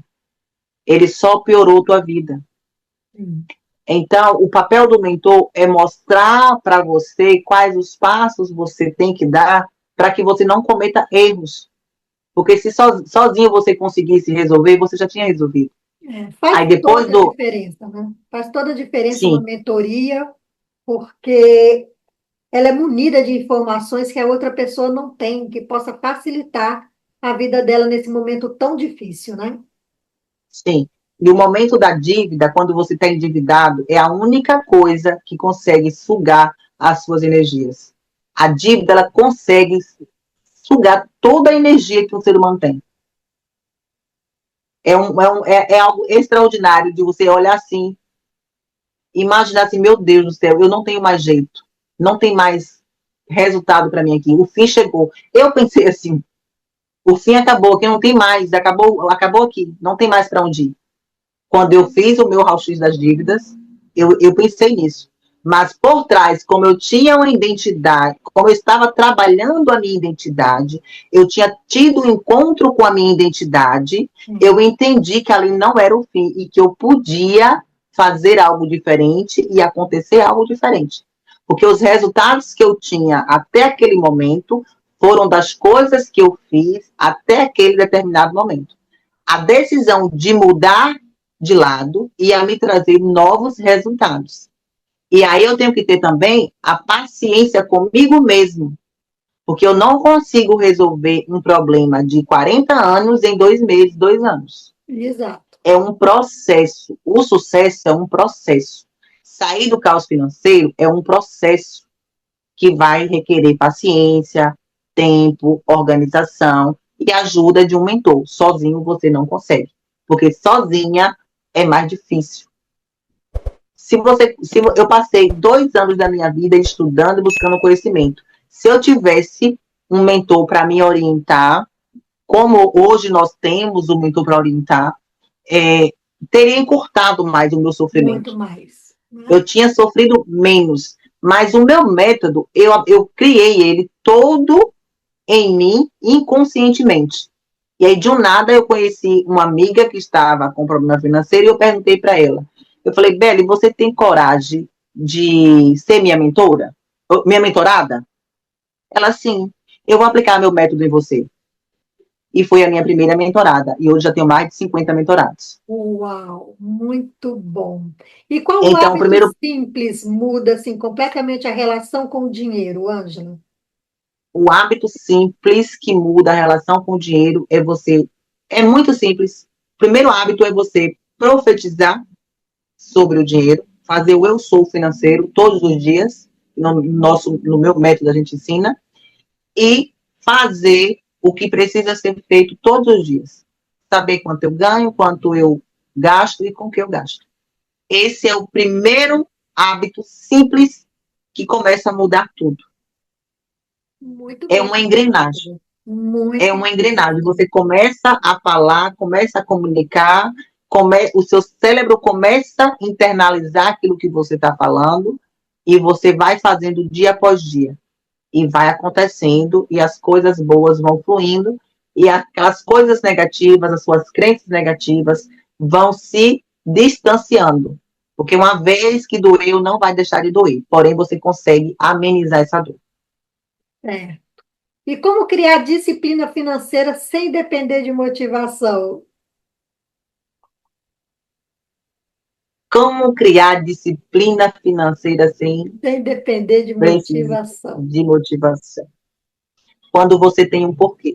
Ele só piorou tua vida. Uhum. Então, o papel do mentor é mostrar para você quais os passos você tem que dar para que você não cometa erros. Porque se sozinho você conseguisse resolver, você já tinha resolvido. Faz Aí depois toda a do. diferença, né? Faz toda a diferença uma Sim, mentoria, porque ela é munida de informações que a outra pessoa não tem, que possa facilitar a vida dela nesse momento tão difícil, né? sim. E o momento da dívida, quando você está endividado, é a única coisa que consegue sugar as suas energias. A dívida, ela consegue sugar toda a energia que o ser humano tem. É algo extraordinário de você olhar assim, imaginar assim, meu Deus do céu, eu não tenho mais jeito, não tem mais resultado para mim aqui, o fim chegou. Eu pensei assim, o fim acabou, aqui não tem mais, acabou aqui, não tem mais para onde ir. Quando eu fiz o meu raio-x das dívidas, eu pensei nisso. Mas por trás, como eu tinha uma identidade, como eu estava trabalhando a minha identidade, eu tinha tido um encontro com a minha identidade, eu entendi que ali não era o fim e que eu podia fazer algo diferente e acontecer algo diferente. Porque os resultados que eu tinha até aquele momento foram das coisas que eu fiz até aquele determinado momento. A decisão de mudar de lado ia me trazer novos resultados. E aí eu tenho que ter também a paciência comigo mesmo, porque eu não consigo resolver um problema de 40 anos em 2 meses, 2 anos. Exato. É um processo. O sucesso é um processo. Sair do caos financeiro é um processo que vai requerer paciência, tempo, organização e ajuda de um mentor. Sozinho você não consegue, porque sozinha é mais difícil. Se eu passei 2 anos da minha vida estudando e buscando conhecimento, se eu tivesse um mentor para me orientar, como hoje nós temos um mentor para orientar, é, teria encurtado mais o meu Muito sofrimento. mais, né? Eu tinha sofrido menos, mas o meu método, eu criei ele todo em mim inconscientemente. E aí, de um nada, eu conheci uma amiga que estava com problema financeiro e eu perguntei para ela. Eu falei, Beli, você tem coragem de ser minha mentora? Minha mentorada? Ela, sim, eu vou aplicar meu método em você. E foi a minha primeira mentorada. E hoje já tenho mais de 50 mentorados. Uau, muito bom. E qual Então, hábito primeiro, simples muda assim completamente a relação com o dinheiro, Ângela? o hábito simples que muda a relação com o dinheiro é você. É muito simples. O primeiro hábito é você profetizar sobre o dinheiro, fazer o eu sou financeiro todos os dias. No meu método a gente ensina. E fazer o que precisa ser feito todos os dias. Saber quanto eu ganho, quanto eu gasto e com que eu gasto. Esse é o primeiro hábito simples que começa a mudar tudo. Muito É bem uma engrenagem. colocado. É Muito uma bem. engrenagem. Você começa a falar, começa a comunicar, o seu cérebro começa a internalizar aquilo que você está falando e você vai fazendo dia após dia. E vai acontecendo, e as coisas boas vão fluindo, e aquelas coisas negativas, as suas crenças negativas, vão se distanciando. Porque uma vez que doeu, não vai deixar de doer. Porém, você consegue amenizar essa dor. É. E como criar disciplina financeira sem depender de motivação? Como criar disciplina financeira sem Sem depender de precisar motivação. de motivação? Quando você tem um porquê.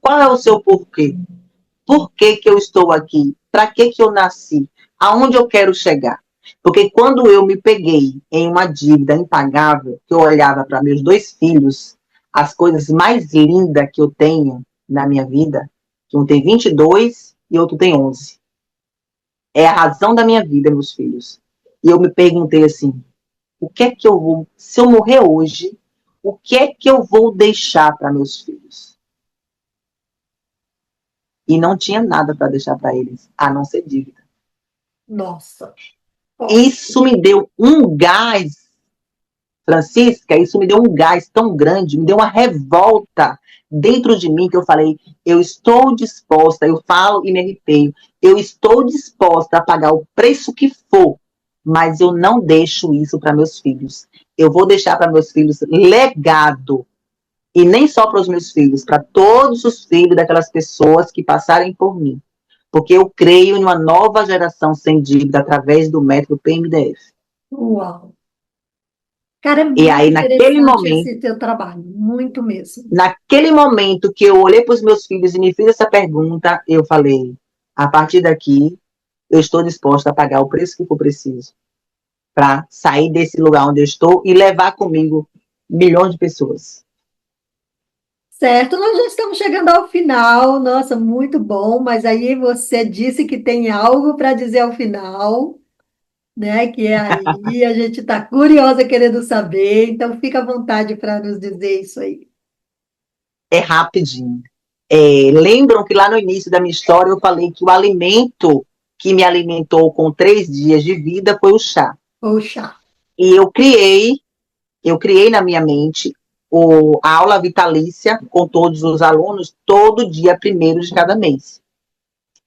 Qual é o seu porquê? Por que que eu estou aqui? Para que que eu nasci? Aonde eu quero chegar? Porque quando eu me peguei em uma dívida impagável, que eu olhava para meus 2 filhos, as coisas mais lindas que eu tenho na minha vida, que um tem 22 e outro tem 11. É a razão da minha vida, meus filhos. E eu me perguntei assim, o que é que eu vou, se eu morrer hoje, o que é que eu vou deixar para meus filhos? E não tinha nada para deixar para eles, a não ser dívida. Nossa, forte. Isso me deu um gás Francisca, isso me deu um gás tão grande, me deu uma revolta dentro de mim que eu falei, eu estou disposta, eu falo e me arrepio, eu estou disposta a pagar o preço que for, mas eu não deixo isso para meus filhos. Eu vou deixar para meus filhos legado, e nem só para os meus filhos, para todos os filhos daquelas pessoas que passarem por mim. Porque eu creio em uma nova geração sem dívida através do método PMDF. Uau! Cara, é E muito aí, interessante esse teu trabalho, muito mesmo. naquele momento que eu olhei para os meus filhos e me fiz essa pergunta, eu falei: a partir daqui, eu estou disposta a pagar o preço que for preciso para sair desse lugar onde eu estou e levar comigo milhões de pessoas. Certo, nós já estamos chegando ao final. Nossa, muito bom, mas aí você disse que tem algo para dizer ao final, né? Que é aí a gente está curiosa querendo saber, então fica à vontade para nos dizer isso aí. É rapidinho. Lembram que lá no início da minha história eu falei que o alimento que me alimentou com 3 dias de vida foi o chá. Poxa, E eu criei na minha mente a aula vitalícia com todos os alunos todo dia primeiro de cada mês.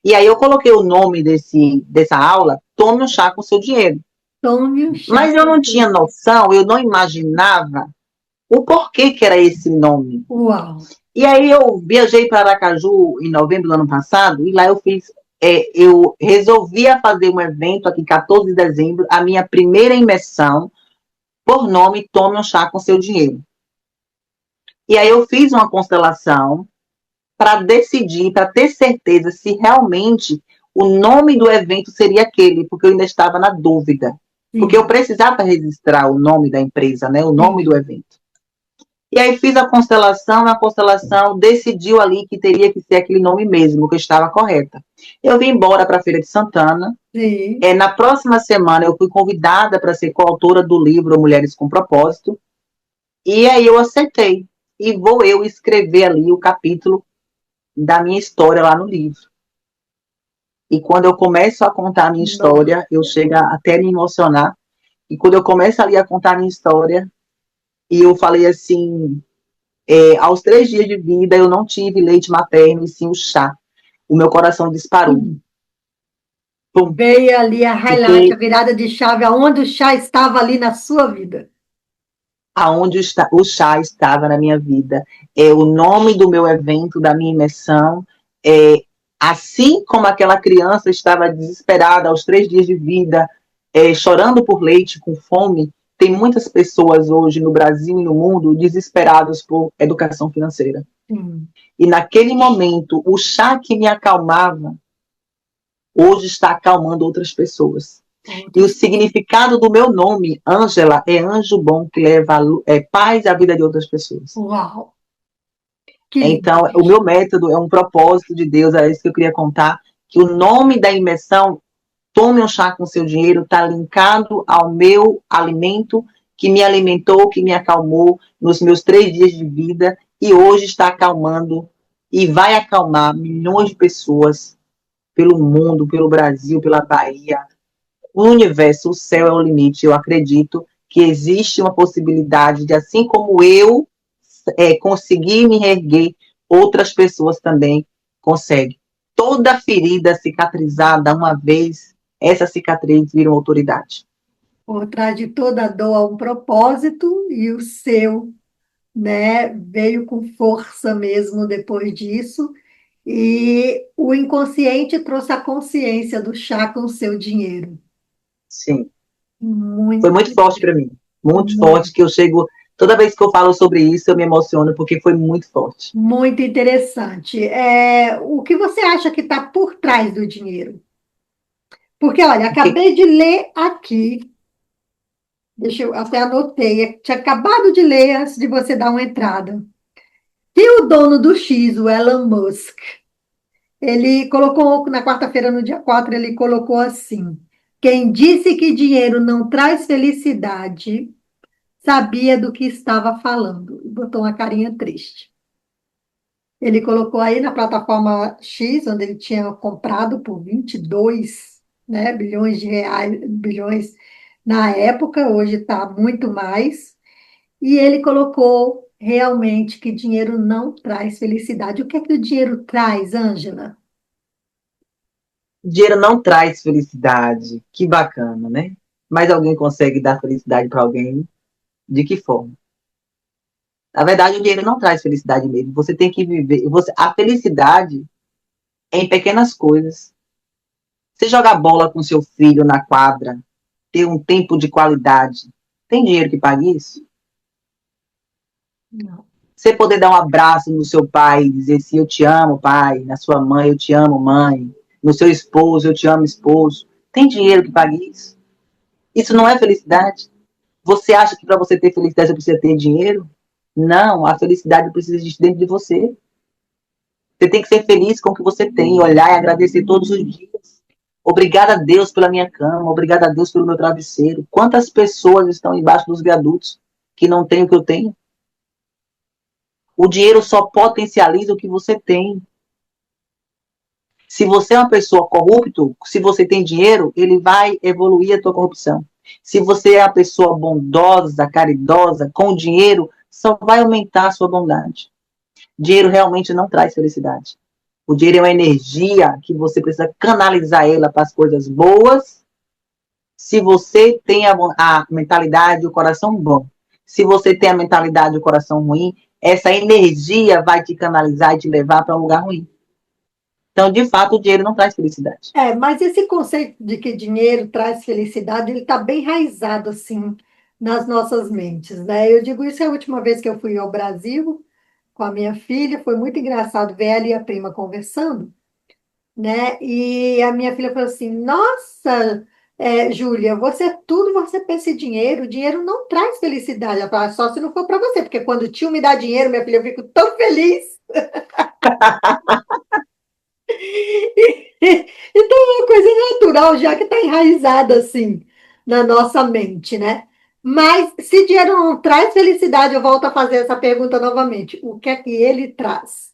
E aí eu coloquei o nome dessa aula, Tome um chá com seu dinheiro. tome um chá. Mas eu não tinha noção, eu não imaginava o porquê que era esse nome. Uau! E aí eu viajei para Aracaju em novembro do ano passado, e lá eu resolvia fazer um evento aqui, 14 de dezembro, a minha primeira imersão, por nome Tome um Chá com Seu Dinheiro. E aí eu fiz uma constelação para decidir, para ter certeza se realmente o nome do evento seria aquele, porque eu ainda estava na dúvida. Porque eu Sim, precisava registrar o nome da empresa, né, o nome do sim. evento. E aí fiz a constelação decidiu ali que teria que ser aquele nome mesmo, que estava correta. Eu vim embora para a Feira de Santana. Sim. Na próxima semana eu fui convidada para ser coautora do livro Mulheres com Propósito. E aí eu aceitei. E vou eu escrever ali o capítulo da minha história lá no livro. E quando eu começo a contar a minha Nossa. história, eu chego até me emocionar. E quando eu começo ali a contar a minha história, e eu falei assim, aos 3 dias de vida, eu não tive leite materno, e sim o chá. O meu coração disparou. Pum, Veio ali a highlight, a porque virada de chave, aonde o chá estava ali na sua vida. aonde o chá estava na minha vida. O nome do meu evento, da minha imersão, assim como aquela criança estava desesperada aos 3 dias de vida, chorando por leite, com fome, tem muitas pessoas hoje no Brasil e no mundo desesperadas por educação financeira. Sim. E naquele momento, o chá que me acalmava, hoje está acalmando outras pessoas. E o Outras pessoas. significado do meu nome, Ângela, é anjo bom que leva paz à vida de outras pessoas. Uau, que lindo, Então, o gente. meu método é um propósito de Deus, é isso que eu queria contar, que o nome da imersão, Tome um Chá com Seu Dinheiro, está linkado ao meu alimento, que me alimentou, que me acalmou nos meus 3 dias de vida, e hoje está acalmando e vai acalmar milhões de pessoas pelo mundo, pelo Brasil, pela Bahia, o universo, o céu é o limite. Eu acredito que existe uma possibilidade de, assim como eu conseguir me erguer, outras pessoas também conseguem. Toda ferida cicatrizada uma vez, essa cicatriz vira uma autoridade. Por trás de toda dor há um propósito e o seu, né, veio com força mesmo depois disso. E o inconsciente trouxe a consciência do chá com o seu dinheiro. Sim, foi Muito, muito forte para mim. Muito forte, muito, que eu chego. Toda vez que eu falo sobre isso, eu me emociono, porque foi muito forte. muito interessante. O que você acha que está por trás do dinheiro? Porque, olha, Porque, acabei de ler aqui. Deixa eu até anotei, tinha acabado de ler antes de você dar uma entrada. Que o dono do X, o Elon Musk, ele colocou na quarta-feira, no dia 4, ele colocou assim: quem disse que dinheiro não traz felicidade, sabia do que estava falando. E botou uma carinha triste. Ele colocou aí na plataforma X, onde ele tinha comprado por 22, né, bilhões de reais, bilhões na época, hoje está muito mais. E ele colocou realmente que dinheiro não traz felicidade. O que é que o dinheiro traz, Ângela? Dinheiro não traz felicidade. Que bacana, né? Mas alguém consegue dar felicidade para alguém? De que forma? Na verdade, o dinheiro não traz felicidade mesmo. Você tem que viver. A felicidade é em pequenas coisas. Você jogar bola com seu filho na quadra, ter um tempo de qualidade. Tem dinheiro que pague isso? Não. Você poder dar um abraço no seu pai, dizer assim, eu te amo, pai, na sua mãe, eu te amo, mãe, no seu esposo, eu te amo, esposo. Tem dinheiro que pague isso? Isso não é felicidade? Você acha que para você ter felicidade você precisa ter dinheiro? Não, a felicidade precisa existir dentro de você. Você tem que ser feliz com o que você tem, olhar e agradecer todos os dias. Obrigada a Deus pela minha cama, obrigada a Deus pelo meu travesseiro. Quantas pessoas estão embaixo dos viadutos que não têm o que eu tenho? O dinheiro só potencializa o que você tem. Se você é uma pessoa corrupta, se você tem dinheiro, ele vai evoluir a tua corrupção. Se você é uma pessoa bondosa, caridosa, com dinheiro, só vai aumentar a sua bondade. Dinheiro realmente não traz felicidade. O dinheiro é uma energia que você precisa canalizar ela para as coisas boas. Se você tem a mentalidade e o coração bom. Se você tem a mentalidade e o coração ruim, essa energia vai te canalizar e te levar para um lugar ruim. Então, de fato, o dinheiro não traz felicidade. Mas esse conceito de que dinheiro traz felicidade, ele está bem enraizado, assim, nas nossas mentes, né? Eu digo isso é a última vez que eu fui ao Brasil com a minha filha, foi muito engraçado ver ela e a prima conversando, né? E a minha filha falou assim, nossa, Júlia, você pensa em dinheiro, dinheiro não traz felicidade. Ela falou, só se não for para você, porque quando o tio me dá dinheiro, minha filha, eu fico tão feliz. Então, é uma coisa natural, já que está enraizada assim na nossa mente, né? Mas se dinheiro não traz felicidade, eu volto a fazer essa pergunta novamente. O que é que ele traz?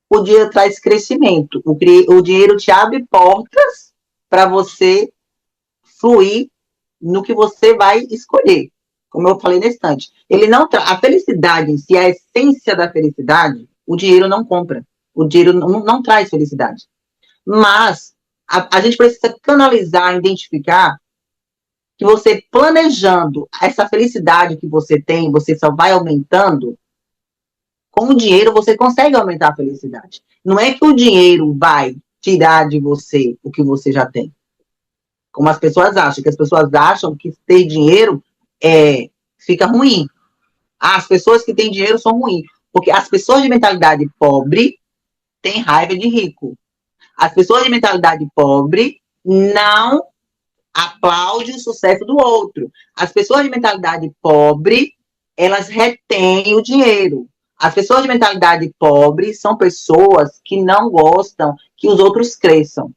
O dinheiro traz crescimento. O dinheiro te abre portas para você fluir no que você vai escolher. Como eu falei na estante. Ele não a felicidade em si, a essência da felicidade, o dinheiro não compra. O dinheiro não traz felicidade. Mas a gente precisa canalizar, identificar que você planejando essa felicidade que você tem, você só vai aumentando. Com o dinheiro você consegue aumentar a felicidade. Não é que o dinheiro vai tirar de você o que você já tem. Como as pessoas acham, que as pessoas acham que ter dinheiro fica ruim. As pessoas que têm dinheiro são ruins. Porque as pessoas de mentalidade pobre têm raiva de rico. As pessoas de mentalidade pobre não aplaudem o sucesso do outro. As pessoas de mentalidade pobre, elas retêm o dinheiro. As pessoas de mentalidade pobre são pessoas que não gostam que os outros cresçam.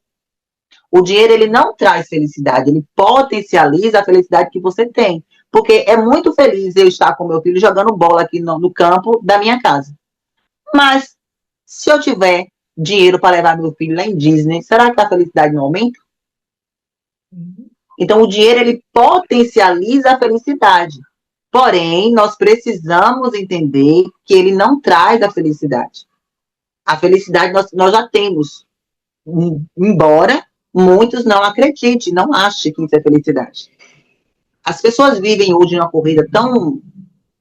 O dinheiro, ele não traz felicidade, ele potencializa a felicidade que você tem. Porque é muito feliz eu estar com meu filho jogando bola aqui no campo da minha casa. Mas, se eu tiver dinheiro para levar meu filho lá em Disney, será que a felicidade não aumenta? Então, o dinheiro, ele potencializa a felicidade. Porém, nós precisamos entender que ele não traz a felicidade. A felicidade nós já temos. Embora muitos não acreditem, não achem que isso é felicidade. As pessoas vivem hoje uma corrida tão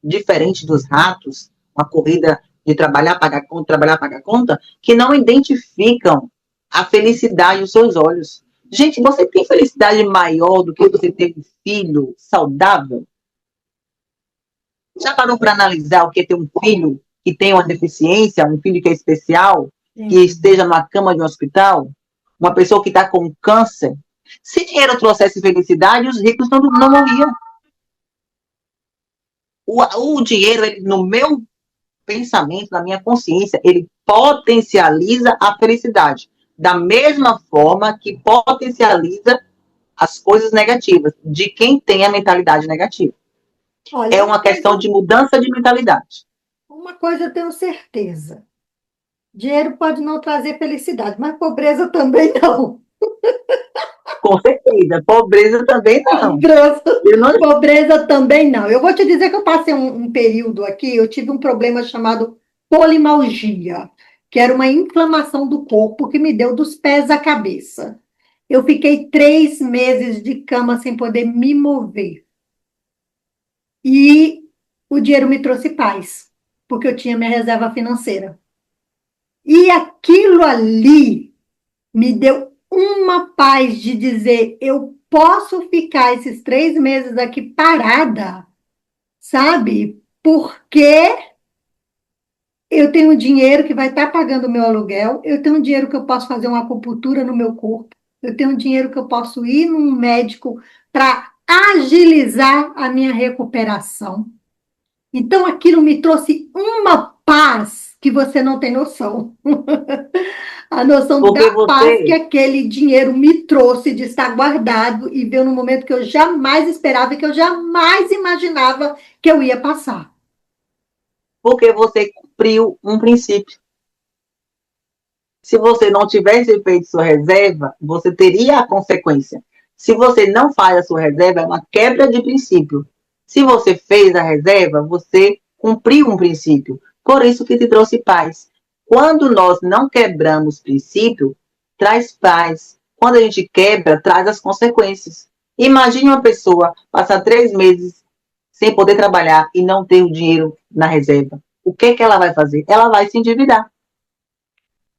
diferente dos ratos, uma corrida de trabalhar, pagar conta, que não identificam a felicidade nos seus olhos. Gente, você tem felicidade maior do que você ter um filho saudável? Já parou para analisar o que é ter um filho que tem uma deficiência, um filho que é especial, que Sim. esteja numa cama de um hospital? Uma pessoa que está com câncer? Se dinheiro trouxesse felicidade, os ricos não morriam. O dinheiro, ele, no meu pensamento, na minha consciência, ele potencializa a felicidade. Da mesma forma que potencializa as coisas negativas, de quem tem a mentalidade negativa. Olha, É uma questão de mudança de mentalidade. uma coisa eu tenho certeza. Dinheiro pode não trazer felicidade, mas pobreza também não. Com certeza. Pobreza também não. Pobreza, Eu não. pobreza também não. Eu vou te dizer que eu passei um período aqui, eu tive um problema chamado polimalgia, que era uma inflamação do corpo que me deu dos pés à cabeça. Eu fiquei 3 meses de cama sem poder me mover. E o dinheiro me trouxe paz, porque eu tinha minha reserva financeira. E aquilo ali me deu uma paz de dizer: eu posso ficar esses 3 meses aqui parada, sabe? Porque eu tenho dinheiro que vai estar pagando o meu aluguel, eu tenho dinheiro que eu posso fazer uma acupuntura no meu corpo, eu tenho dinheiro que eu posso ir num médico para agilizar a minha recuperação. Então aquilo me trouxe uma paz que você não tem noção. A noção Porque da paz que você, aquele dinheiro me trouxe de estar guardado e veio no momento que eu jamais esperava e que eu jamais imaginava que eu ia passar. porque você cumpriu um princípio. Se você não tivesse feito sua reserva, você teria a consequência. Se você não faz a sua reserva, é uma quebra de princípio. Se você fez a reserva, você cumpriu um princípio. Por isso que te trouxe paz. Quando nós não quebramos princípio, traz paz. Quando a gente quebra, traz as consequências. Imagine uma pessoa passar 3 meses sem poder trabalhar e não ter o dinheiro na reserva. O que, que ela vai fazer? Ela vai se endividar.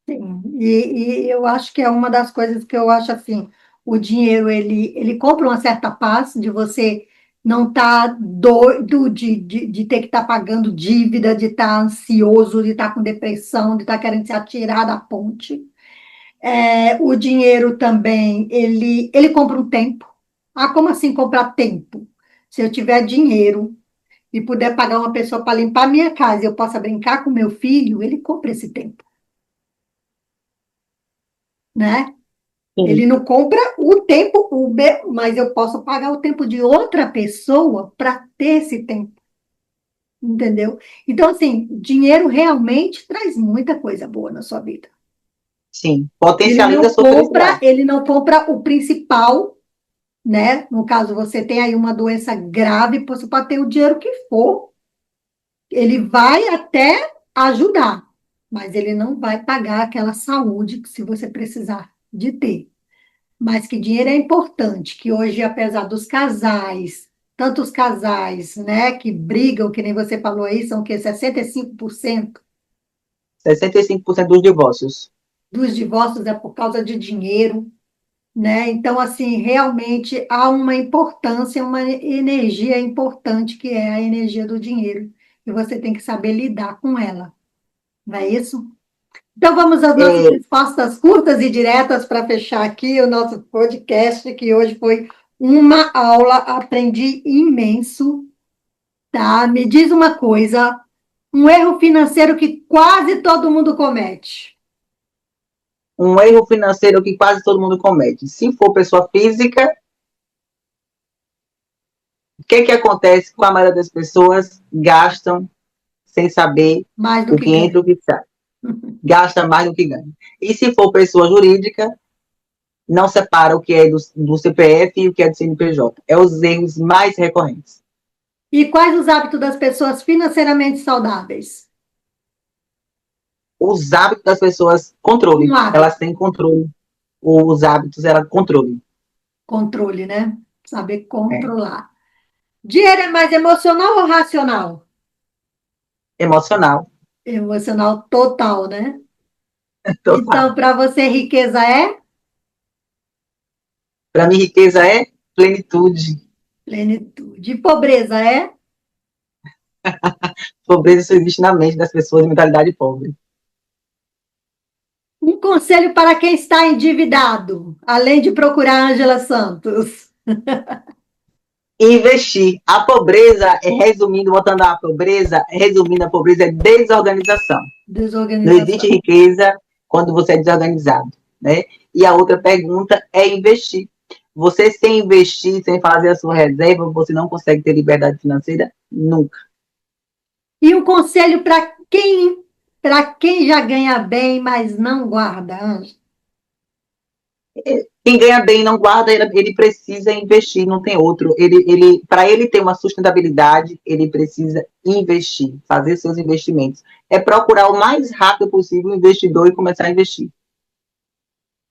Sim, e eu acho que é uma das coisas que eu acho assim, o dinheiro, ele compra uma certa paz de você não estar doido de ter que estar pagando dívida, de estar ansioso, de estar com depressão, de estar querendo se atirar da ponte. O dinheiro também, ele compra um tempo. Ah, como assim comprar tempo? Se eu tiver dinheiro e puder pagar uma pessoa para limpar a minha casa e eu possa brincar com meu filho, ele compra esse tempo, né? Ele Sim. não compra o tempo, mas eu posso pagar o tempo de outra pessoa para ter esse tempo, entendeu? Então, assim, dinheiro realmente traz muita coisa boa na sua vida. Sim, potencializa a sua felicidade. Ele não compra o principal, né? No caso, você tem aí uma doença grave, você pode ter o dinheiro que for, ele vai até ajudar, mas ele não vai pagar aquela saúde que se você precisar de ter. Mas que dinheiro é importante, que hoje, apesar dos casais, tantos casais, né, que brigam, que nem você falou aí, são o quê? 65% 65% dos divórcios. dos divórcios é por causa de dinheiro, né? Então, assim, realmente há uma importância, uma energia importante, que é a energia do dinheiro. E você tem que saber lidar com ela, não é isso? Então, vamos às nossas É, respostas curtas e diretas para fechar aqui o nosso podcast, que hoje foi uma aula, aprendi imenso, tá? Me diz uma coisa, um erro financeiro que quase todo mundo comete. um erro financeiro que quase todo mundo comete. Se for pessoa física, o que, que acontece com a maioria das pessoas? Gastam sem saber Mais do o que que entra e o ganha. que sai. Gasta mais do que ganha. E se for pessoa jurídica, não separa o que é do CPF e o que é do CNPJ. É os erros mais recorrentes. E quais os hábitos das pessoas financeiramente saudáveis? Os hábitos das pessoas, Um controle. Elas hábito, têm controle. Os hábitos, ela controle. controle, né? Saber É. controlar. Dinheiro é mais emocional ou racional? Emocional. Emocional total, né? Total. Então, para você, riqueza é Para mim, riqueza é plenitude. plenitude. E pobreza é Pobreza só existe na mente das pessoas de mentalidade pobre. um conselho para quem está endividado, além de procurar Ângela Santos. Investir. A pobreza, resumindo, botando a pobreza é desorganização. Não existe Desorganização. riqueza quando você é desorganizado, né? E a outra pergunta é investir. Você sem investir, sem fazer a sua reserva, você não consegue ter liberdade financeira nunca. E um conselho para quem já ganha bem, mas não guarda, Ângela. Quem ganha bem não guarda, ele precisa investir, não tem outro. Para ele ter uma sustentabilidade, ele precisa investir, fazer seus investimentos. É procurar o mais rápido possível o investidor e começar a investir.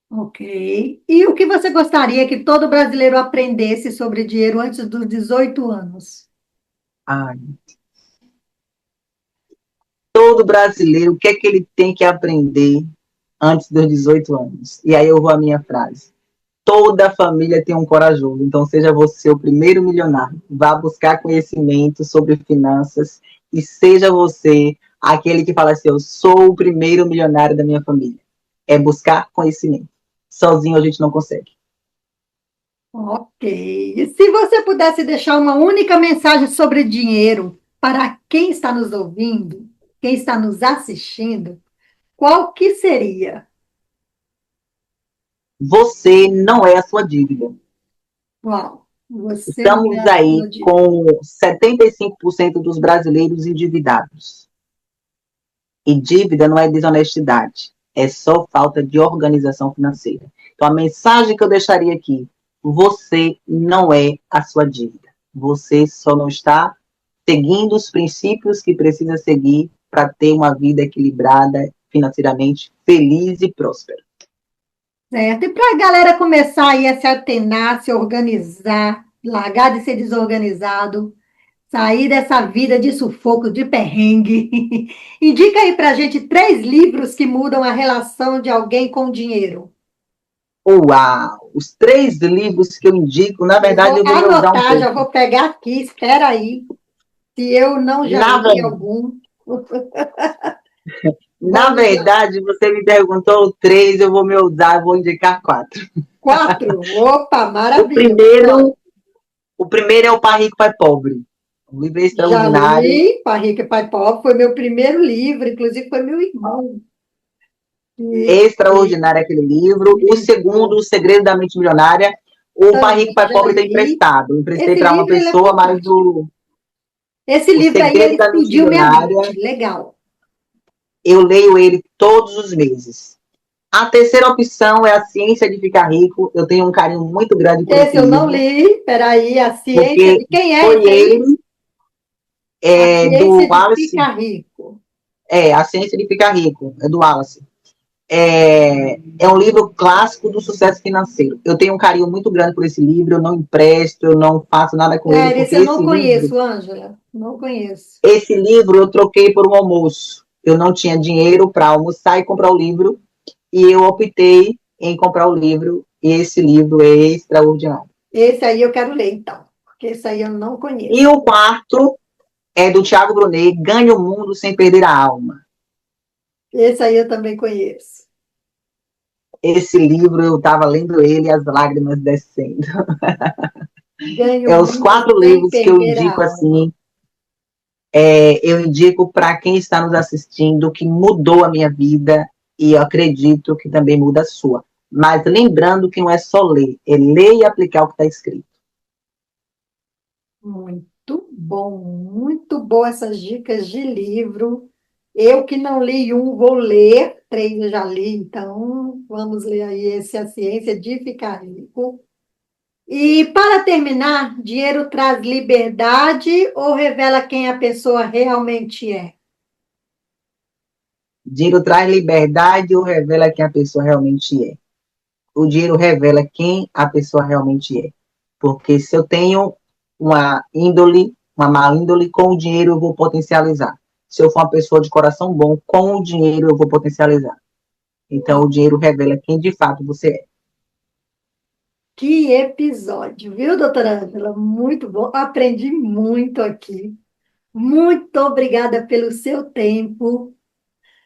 Ok. E o que você gostaria que todo brasileiro aprendesse sobre dinheiro antes dos 18 anos? Ai, todo brasileiro, o que é que ele tem que aprender antes dos 18 anos? E aí eu vou à minha frase. Toda família tem um corajoso, então seja você o primeiro milionário. Vá buscar conhecimento sobre finanças e seja você aquele que fala assim: eu sou o primeiro milionário da minha família. É buscar conhecimento. Sozinho a gente não consegue. Ok. E se você pudesse deixar uma única mensagem sobre dinheiro para quem está nos ouvindo, quem está nos assistindo, qual que seria? Você não é a sua dívida. Uau, você não é Estamos a sua aí dívida. com 75% dos brasileiros endividados. E dívida não é desonestidade, é só falta de organização financeira. Então, a mensagem que eu deixaria aqui: você não é a sua dívida. Você só não está seguindo os princípios que precisa seguir para ter uma vida equilibrada, financeiramente feliz e próspera. Certo? E para a galera começar aí a se atenar, se organizar, largar de ser desorganizado, sair dessa vida de sufoco, de perrengue. Indica aí para a gente 3 livros que mudam a relação de alguém com o dinheiro. Uau! Os 3 livros que eu indico, na Eu verdade, vou eu vou me ousar um anotar, já pouco. vou pegar aqui, espera aí. Se eu não já Na, li algum, na vamos lá. verdade, você me perguntou 3, eu vou me ousar, eu vou indicar 4. 4. Opa, O maravilha. Vamos lá. primeiro, o primeiro é o Pai Rico, Pai Pobre. Um livro Já extraordinário, li, Pai Rico e Pai Pobre, foi meu primeiro livro, inclusive foi meu irmão que extraordinário aquele livro. me O segundo, indicou. O Segredo da Mente Milionária. O Pai Rico, Também Pai já Pobre está li. emprestado. Eu emprestei Esse para uma livro ele é pessoa, mas fantástico. Esse o livro aí, ele Segredo da Mente explodiu minha Milionária, mente. Legal. eu leio ele todos os meses. A terceira opção é A Ciência de Ficar Rico. Eu tenho um carinho muito grande por Esse esse eu não livro, li. Peraí, A Ciência porque de... Quem é foi esse aí? ele, A do Ciência de Wallace, Ficar Rico. A Ciência de Ficar Rico, é do Wallace. É um livro clássico do sucesso financeiro. Eu tenho um carinho muito grande por esse livro, eu não empresto, eu não faço nada com ele, porque Esse eu não conheço, Ângela. Não conheço. esse livro eu troquei por um almoço. Eu não tinha dinheiro para almoçar e comprar o livro, e eu optei em comprar o livro, e esse livro é extraordinário. Esse aí eu quero ler, então. Porque esse aí eu não E conheço. o quarto é do Tiago Brunet, Ganhe o Mundo Sem Perder a Alma. Esse aí eu também conheço. Esse livro, eu estava lendo ele e as lágrimas descendo. Ganhe o É os mundo 4 sem livros que eu perder a indico alma. assim. Eu indico para quem está nos assistindo que mudou a minha vida e eu acredito que também muda a sua. Mas lembrando que não é só ler, é ler e aplicar o que está escrito. Muito bom essas dicas de livro. Eu que não li um, vou ler. 3 eu já li, então vamos ler aí esse A Ciência de Ficar Rico. E para terminar, dinheiro traz liberdade ou revela quem a pessoa realmente é? Dinheiro traz liberdade ou revela quem a pessoa realmente é? O dinheiro revela quem a pessoa realmente é. Porque se eu tenho uma má índole, com o dinheiro eu vou potencializar. Se eu for uma pessoa de coração bom, com o dinheiro eu vou potencializar. Então, o dinheiro revela quem de fato você é. Que episódio, viu, doutora Ângela? Muito bom. Aprendi muito aqui. Muito obrigada pelo seu tempo.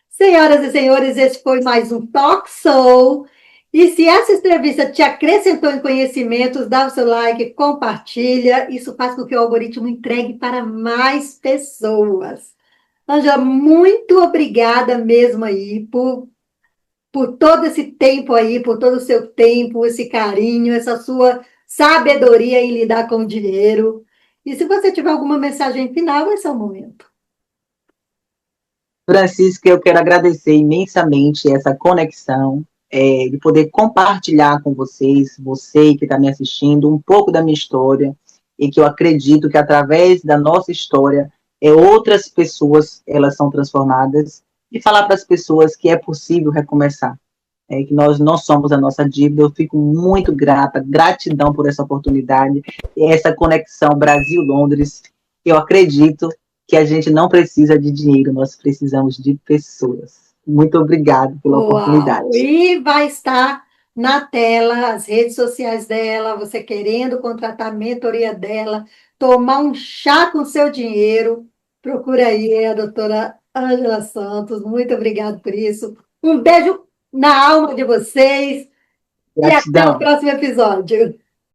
Senhoras e senhores, esse foi mais um Talk Show. E se essa entrevista te acrescentou em conhecimentos, dá o seu like, compartilha. Isso faz com que o algoritmo entregue para mais pessoas. Ângela, muito obrigada mesmo aí por todo esse tempo aí, por todo o seu tempo, esse carinho, essa sua sabedoria em lidar com o dinheiro. E se você tiver alguma mensagem final, esse é o momento. Francisca, eu quero agradecer imensamente essa conexão. de poder compartilhar com vocês, você que está me assistindo, um pouco da minha história, e que eu acredito que através da nossa história, outras pessoas elas são transformadas, e falar para as pessoas que é possível recomeçar, que nós não somos a nossa dívida. Eu fico muito grata, gratidão por essa oportunidade, essa conexão Brasil-Londres. Eu acredito que a gente não precisa de dinheiro, nós precisamos de pessoas. Muito obrigada pela Uau! oportunidade. E vai estar na tela as redes sociais dela, você querendo contratar a mentoria dela, tomar um chá com seu dinheiro, procura aí a doutora Ângela Santos. Muito obrigada por isso. Um beijo na alma de vocês e até o Gratidão. próximo episódio.